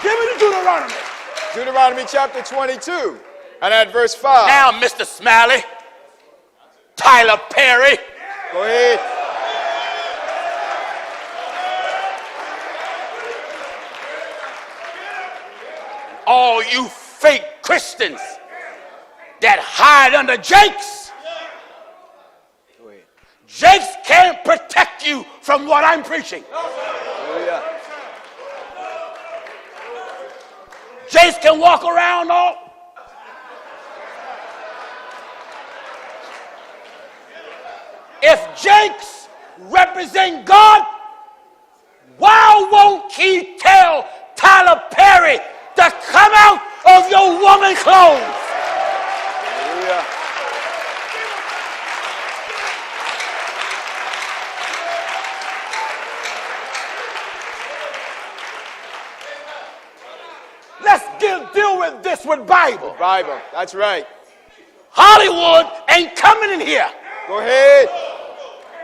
[SPEAKER 3] Give me the Deuteronomy.
[SPEAKER 2] Deuteronomy chapter 22 and at verse 5.
[SPEAKER 1] Now, Mr. Smalley, Tyler Perry,
[SPEAKER 2] Go ahead.
[SPEAKER 1] all you fake Christians that hide under Jakes.
[SPEAKER 2] Go ahead.
[SPEAKER 1] Jakes can't protect you from what I'm preaching.
[SPEAKER 2] Hallelujah.
[SPEAKER 1] Jakes can walk around all. If Jakes represent God, why won't he tell Tyler Perry to come out of your woman clothes?
[SPEAKER 2] Hallelujah.
[SPEAKER 3] Let's deal with this with Bible.
[SPEAKER 2] Bible. That's right.
[SPEAKER 1] Hollywood ain't coming in here.
[SPEAKER 2] Go ahead.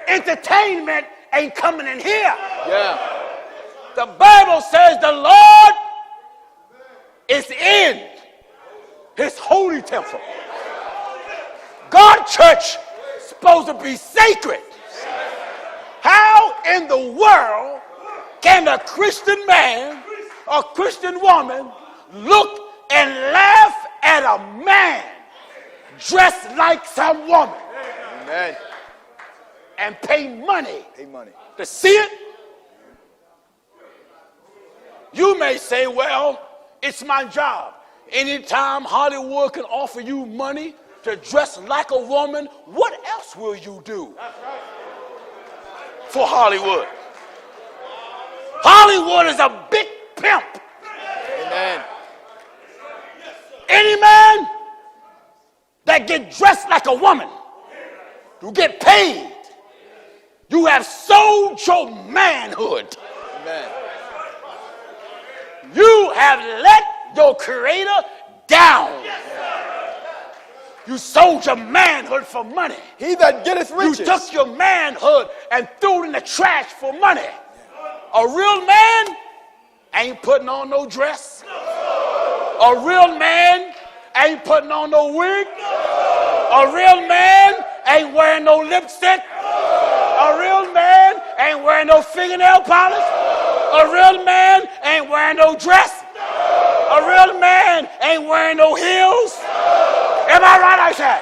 [SPEAKER 3] Entertainment ain't coming in here.
[SPEAKER 2] Yeah.
[SPEAKER 1] The Bible says the Lord is in
[SPEAKER 3] His holy temple.
[SPEAKER 1] God church supposed to be sacred.
[SPEAKER 3] How in the world can a Christian man or Christian woman look and laugh at a man dressed like some woman
[SPEAKER 2] Amen.
[SPEAKER 3] and pay money
[SPEAKER 2] Pay money.
[SPEAKER 3] to see it? You may say, well, it's my job. Anytime Hollywood can offer you money to dress like a woman, what else will you do
[SPEAKER 1] For Hollywood.
[SPEAKER 3] Hollywood is a big pimp.
[SPEAKER 2] Amen.
[SPEAKER 3] Any man that get dressed like a woman, you get paid. You have sold your manhood.
[SPEAKER 2] Amen.
[SPEAKER 3] You have let your creator down. You sold your manhood for money.
[SPEAKER 2] He that getteth riches.
[SPEAKER 3] You took your manhood and threw it in the trash for money. A real man ain't putting on no dress. A real man ain't putting on no wig. A real man ain't wearing no lipstick. A real man ain't wearing no fingernail polish. A real man ain't wearing no dress. A real man ain't wearing no heels. Am I right, I said?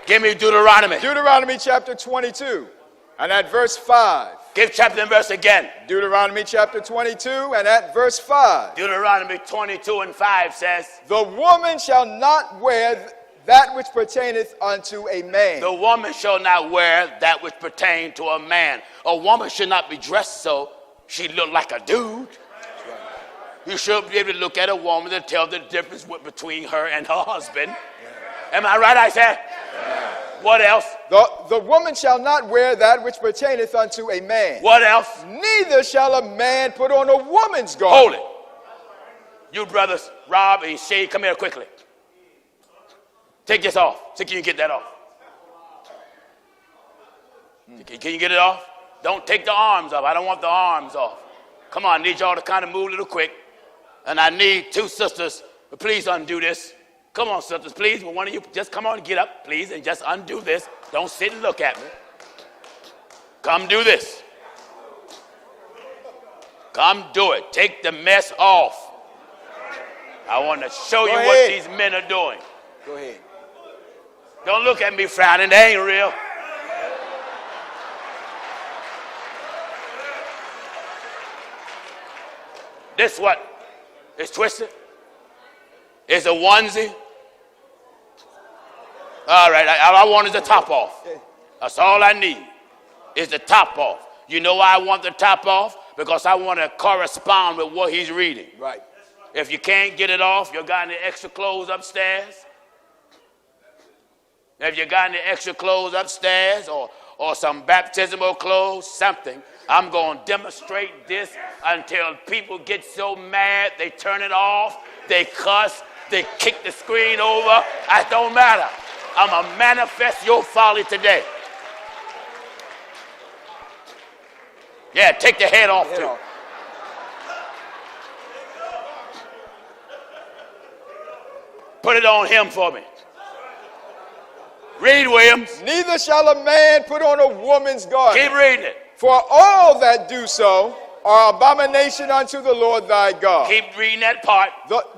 [SPEAKER 1] Give me Deuteronomy.
[SPEAKER 2] Deuteronomy chapter 22 and at verse 5.
[SPEAKER 1] Give chapter and verse again.
[SPEAKER 2] Deuteronomy chapter 22 and at verse 5.
[SPEAKER 1] Deuteronomy 22 and 5 says,
[SPEAKER 2] The woman shall not wear that which pertaineth unto a man.
[SPEAKER 1] the woman shall not wear that which pertains to a man. A woman should not be dressed so she look like a dude. You should be able to look at a woman to tell the difference between her and her husband. Am I right, I said? What else?
[SPEAKER 2] The woman shall not wear that which pertaineth unto a man.
[SPEAKER 1] What else?
[SPEAKER 2] Neither shall a man put on a woman's
[SPEAKER 1] Hold
[SPEAKER 2] garment.
[SPEAKER 1] it. You brothers, Rob and Shay, come here quickly. Take this off. See, can you get that off? Can you get it off? Don't take the arms off. I don't want the arms off. Come on, I need y'all to kind of move a little quick. And I need 2 sisters to please undo this. Come on, sisters, please. Will one of you just come on and get up, please, and just undo this. Don't sit and look at me. Come do this. Come do it. Take the mess off. I want to show you what these men are doing.
[SPEAKER 2] Go ahead.
[SPEAKER 1] Don't look at me frowning. They ain't real. This what? It's twisted. It's a onesie. All right, all I want is the top off. That's all I need is the top off. You know why I want the top off? Because I want to correspond with what he's reading.
[SPEAKER 2] Right.
[SPEAKER 1] If you can't get it off, you got any extra clothes upstairs? If you got any extra clothes upstairs or some baptismal clothes, something, I'm going to demonstrate this until people get so mad they turn it off, they cuss, they kick the screen over. It don't matter. I'm going to manifest your folly today. Yeah, take the head off too. Put it on him for me. Read, Williams.
[SPEAKER 2] Neither shall a man put on a woman's garment.
[SPEAKER 1] Keep reading it.
[SPEAKER 2] For all that do so are abomination unto the Lord thy God.
[SPEAKER 1] Keep reading that part.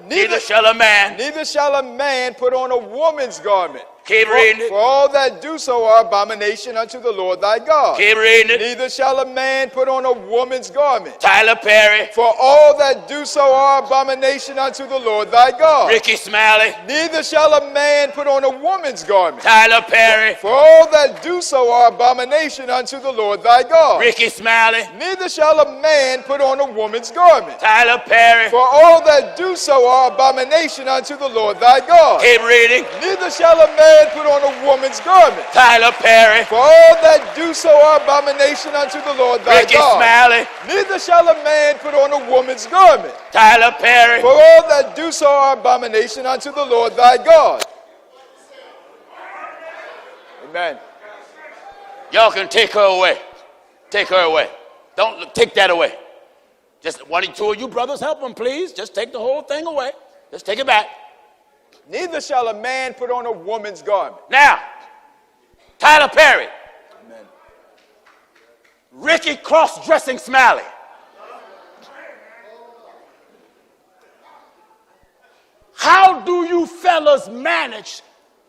[SPEAKER 2] Neither
[SPEAKER 1] shall a man.
[SPEAKER 2] Neither shall a man put on a woman's garment.
[SPEAKER 1] Keep reading it.
[SPEAKER 2] For all that do so are abomination unto the Lord thy God.
[SPEAKER 1] Keep reading it.
[SPEAKER 2] Neither shall a man put on a woman's garment.
[SPEAKER 1] Tyler Perry.
[SPEAKER 2] For all that do so are abomination unto the Lord thy God.
[SPEAKER 1] Ricky Smiley.
[SPEAKER 2] Neither shall a man put on a woman's garment.
[SPEAKER 1] Tyler Perry.
[SPEAKER 2] For all that do so are abomination unto the Lord thy God.
[SPEAKER 1] Ricky Smiley.
[SPEAKER 2] Neither shall a man put on a woman's garment.
[SPEAKER 1] Tyler Perry.
[SPEAKER 2] For all that do so are abomination unto the Lord thy God.
[SPEAKER 1] Keep reading.
[SPEAKER 2] Neither shall a man put on a woman's garment.
[SPEAKER 1] Tyler Perry.
[SPEAKER 2] For all that do so are abomination unto the Lord thy
[SPEAKER 1] Ricky
[SPEAKER 2] God.
[SPEAKER 1] Smiley.
[SPEAKER 2] Neither shall a man put on a woman's garment.
[SPEAKER 1] Tyler Perry.
[SPEAKER 2] For all that do so are abomination unto the Lord thy God. Amen.
[SPEAKER 1] Y'all can take her away. Take her away. Don't take that away. Just one or two of you brothers help them, please. Just take the whole thing away. Just take it back.
[SPEAKER 2] Neither shall a man put on a woman's garment.
[SPEAKER 1] Now, Tyler Perry.
[SPEAKER 2] Amen.
[SPEAKER 1] Ricky cross-dressing Smiley. How do you fellas manage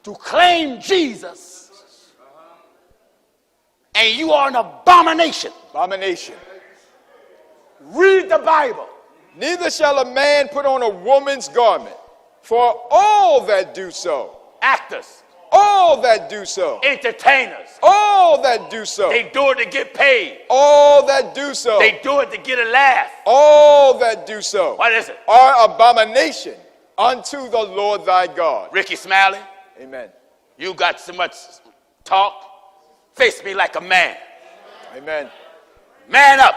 [SPEAKER 1] to claim Jesus and you are an abomination?
[SPEAKER 2] Abomination.
[SPEAKER 1] Read the Bible.
[SPEAKER 2] Neither shall a man put on a woman's garment. For all that do so.
[SPEAKER 1] Actors.
[SPEAKER 2] All that do so.
[SPEAKER 1] Entertainers.
[SPEAKER 2] All that do so.
[SPEAKER 1] They do it to get paid.
[SPEAKER 2] All that do so.
[SPEAKER 1] They do it to get a laugh.
[SPEAKER 2] All that do so.
[SPEAKER 1] What is it?
[SPEAKER 2] Are abomination unto the Lord thy God.
[SPEAKER 1] Ricky Smiley.
[SPEAKER 2] Amen.
[SPEAKER 1] You got so much talk. Face me like a man.
[SPEAKER 2] Amen.
[SPEAKER 1] Man up.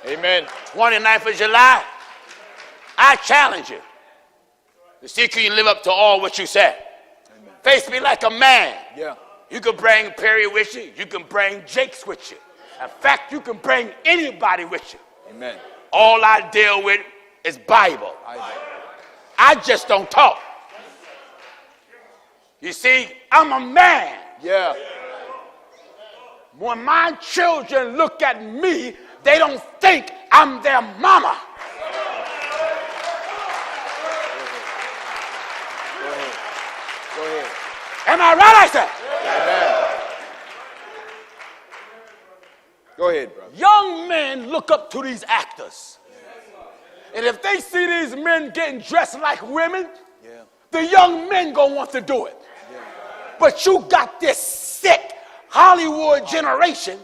[SPEAKER 2] Amen.
[SPEAKER 1] 29th of July. I challenge you to see can you live up to all what you said. Amen. Face me like a man.
[SPEAKER 2] Yeah.
[SPEAKER 1] You can bring Perry with you. You can bring Jakes with you. In fact, you can bring anybody with you.
[SPEAKER 2] Amen.
[SPEAKER 1] All I deal with is Bible. I just don't talk. You see, I'm a man.
[SPEAKER 2] Yeah.
[SPEAKER 1] When my children look at me, they don't think I'm their mama.
[SPEAKER 2] Go ahead.
[SPEAKER 1] Am I right, I said?
[SPEAKER 2] Amen. Go ahead, brother.
[SPEAKER 3] Young men look up to these actors. And if they see these men getting dressed like women, the young men gonna want to do it. But you got this sick Hollywood generation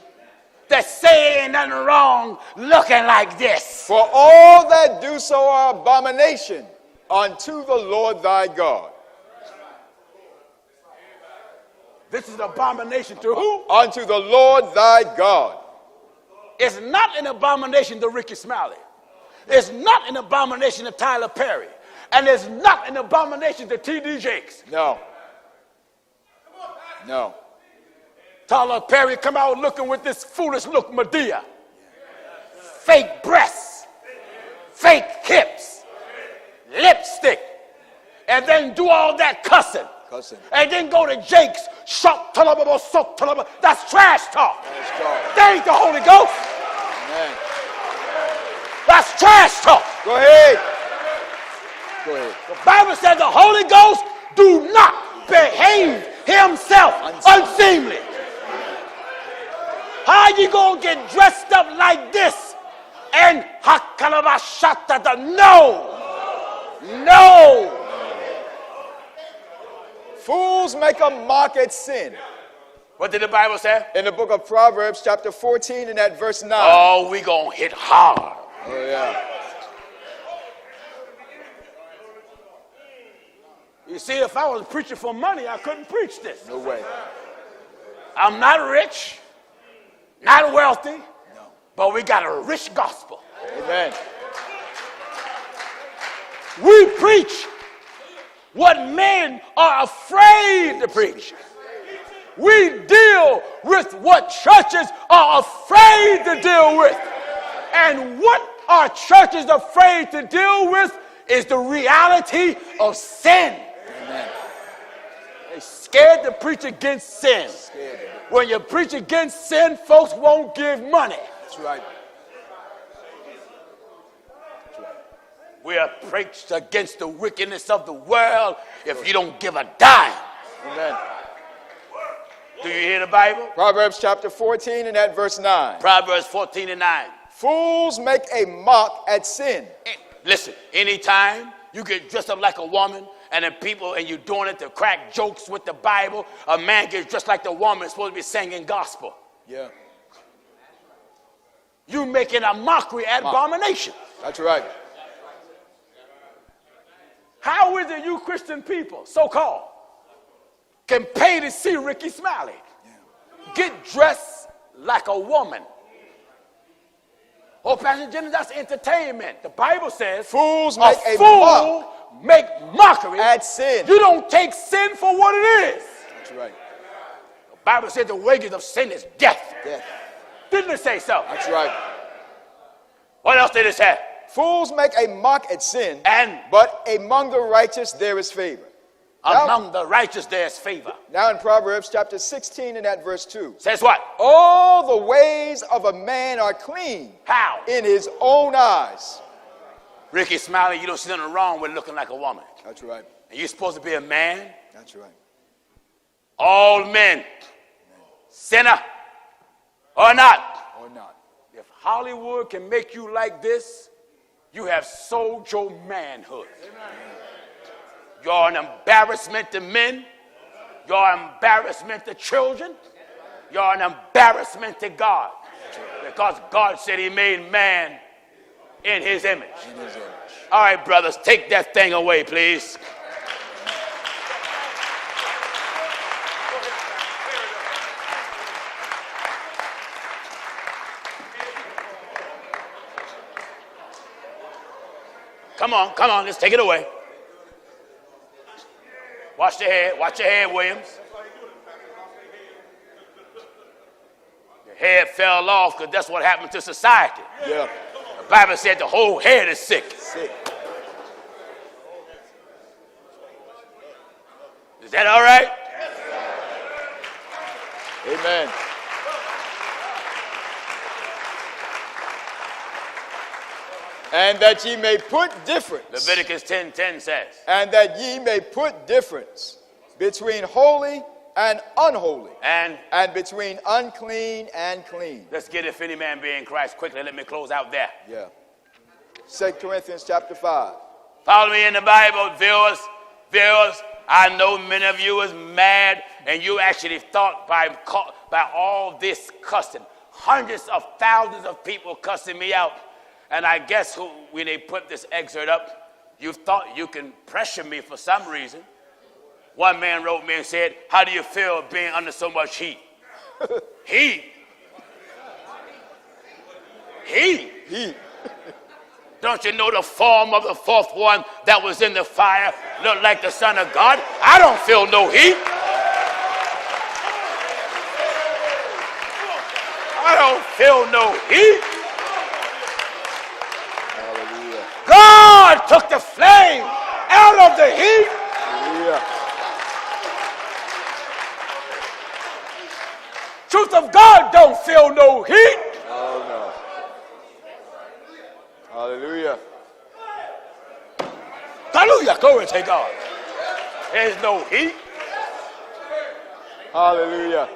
[SPEAKER 3] that say ain't nothing wrong looking like this.
[SPEAKER 2] For all that do so are abomination unto the Lord thy God.
[SPEAKER 3] This is an abomination to who?
[SPEAKER 2] Unto the Lord thy God.
[SPEAKER 3] It's not an abomination to Ricky Smiley. It's not an abomination to Tyler Perry. And it's not an abomination to T.D. Jakes.
[SPEAKER 2] No. No.
[SPEAKER 3] Tyler Perry come out looking with this foolish look, Medea. Fake breasts, fake hips, lipstick, and then do all that cussing. And then go to Jake's, that's trash talk. That ain't the Holy Ghost.
[SPEAKER 2] Amen.
[SPEAKER 3] That's trash talk.
[SPEAKER 2] Go ahead. Go ahead.
[SPEAKER 3] The Bible said the Holy Ghost do not behave himself unseemly. How you gonna get dressed up like this and no.
[SPEAKER 2] Fools make a mock at sin.
[SPEAKER 1] What did the Bible say?
[SPEAKER 2] In the book of Proverbs, chapter 14, and at verse 9.
[SPEAKER 1] Oh, we gonna hit hard.
[SPEAKER 2] Oh, yeah.
[SPEAKER 3] You see, if I was preaching for money, I couldn't preach this.
[SPEAKER 2] No way.
[SPEAKER 3] I'm not rich, not wealthy, but we got a rich gospel.
[SPEAKER 2] Amen.
[SPEAKER 3] We preach what men are afraid to preach. We deal with what churches are afraid to deal with. And what our churches are afraid to deal with is the reality of sin.
[SPEAKER 2] Amen.
[SPEAKER 3] They're scared to preach against sin. When you preach against sin, folks won't give money.
[SPEAKER 2] That's right.
[SPEAKER 3] We are preached against the wickedness of the world if you don't give a dime.
[SPEAKER 2] Amen.
[SPEAKER 1] Do you hear the Bible?
[SPEAKER 2] Proverbs chapter 14 and at verse 9.
[SPEAKER 1] Proverbs 14 and 9.
[SPEAKER 2] Fools make a mock at sin.
[SPEAKER 1] Listen, anytime you get dressed up like a woman and then people, and you're doing it to crack jokes with the Bible, a man gets dressed like the woman is supposed to be singing gospel.
[SPEAKER 2] Yeah.
[SPEAKER 3] You making a mockery at abomination.
[SPEAKER 2] That's right.
[SPEAKER 3] How is it you Christian people, so-called, can pay to see Ricky Smiley get dressed like a woman? Oh, Pastor Jennings, that's entertainment. The Bible says
[SPEAKER 2] Fools make
[SPEAKER 3] a
[SPEAKER 2] a
[SPEAKER 3] fool make mockery
[SPEAKER 2] at sin.
[SPEAKER 3] You don't take sin for what it is.
[SPEAKER 2] That's right.
[SPEAKER 3] The Bible says the wages of sin is death.
[SPEAKER 2] Death.
[SPEAKER 3] Didn't it say so?
[SPEAKER 2] That's right.
[SPEAKER 1] What else did it say?
[SPEAKER 2] Fools make a mock at sin,
[SPEAKER 1] And
[SPEAKER 2] but among the righteous there is favor.
[SPEAKER 3] Among the righteous there's favor.
[SPEAKER 2] Now in Proverbs chapter 16 and at verse 2.
[SPEAKER 1] says what?
[SPEAKER 2] All the ways of a man are clean
[SPEAKER 3] How?
[SPEAKER 2] in his own eyes.
[SPEAKER 1] Ricky Smiley, you don't see nothing wrong with looking like a woman.
[SPEAKER 2] That's right.
[SPEAKER 1] And you're supposed to be a man.
[SPEAKER 2] That's right.
[SPEAKER 1] All men, sinner or not.
[SPEAKER 2] Or not.
[SPEAKER 3] If Hollywood can make you like this, you have sold your manhood. You're an embarrassment to men. You're an embarrassment to children. You're an embarrassment to God. Because God said he made man in his image.
[SPEAKER 2] In his image.
[SPEAKER 1] All right, brothers, take that thing away, please. Come on, let's take it away. Watch your head, Williams. Your head fell off because that's what happened to society.
[SPEAKER 2] Yeah.
[SPEAKER 1] The Bible said the whole head is sick.
[SPEAKER 2] Sick.
[SPEAKER 1] Is that all right?
[SPEAKER 2] Amen. And that ye may put difference.
[SPEAKER 1] Leviticus 10:10 says.
[SPEAKER 2] And that ye may put difference between holy and unholy.
[SPEAKER 1] And
[SPEAKER 2] between unclean and clean.
[SPEAKER 1] let's get if any man be in Christ. Quickly, let me close out there.
[SPEAKER 2] Yeah. 2 Corinthians chapter 5.
[SPEAKER 1] Follow me in the Bible, viewers. I know many of you is mad, and you actually thought by all this cussing, hundreds of thousands of people cussing me out. And I guess when they put this excerpt up, you thought you can pressure me for some reason. One man wrote me and said, how do you feel being under so much heat? Heat? Don't you know the form of the fourth one that was in the fire looked like the Son of God? I don't feel no heat.
[SPEAKER 3] feel no heat.
[SPEAKER 2] Hallelujah.
[SPEAKER 3] God took the flame out of the heat.
[SPEAKER 2] Hallelujah.
[SPEAKER 3] Truth of God don't feel no heat.
[SPEAKER 2] Oh, no. Hallelujah.
[SPEAKER 3] Hallelujah. Glory to God. There's no heat.
[SPEAKER 2] Hallelujah.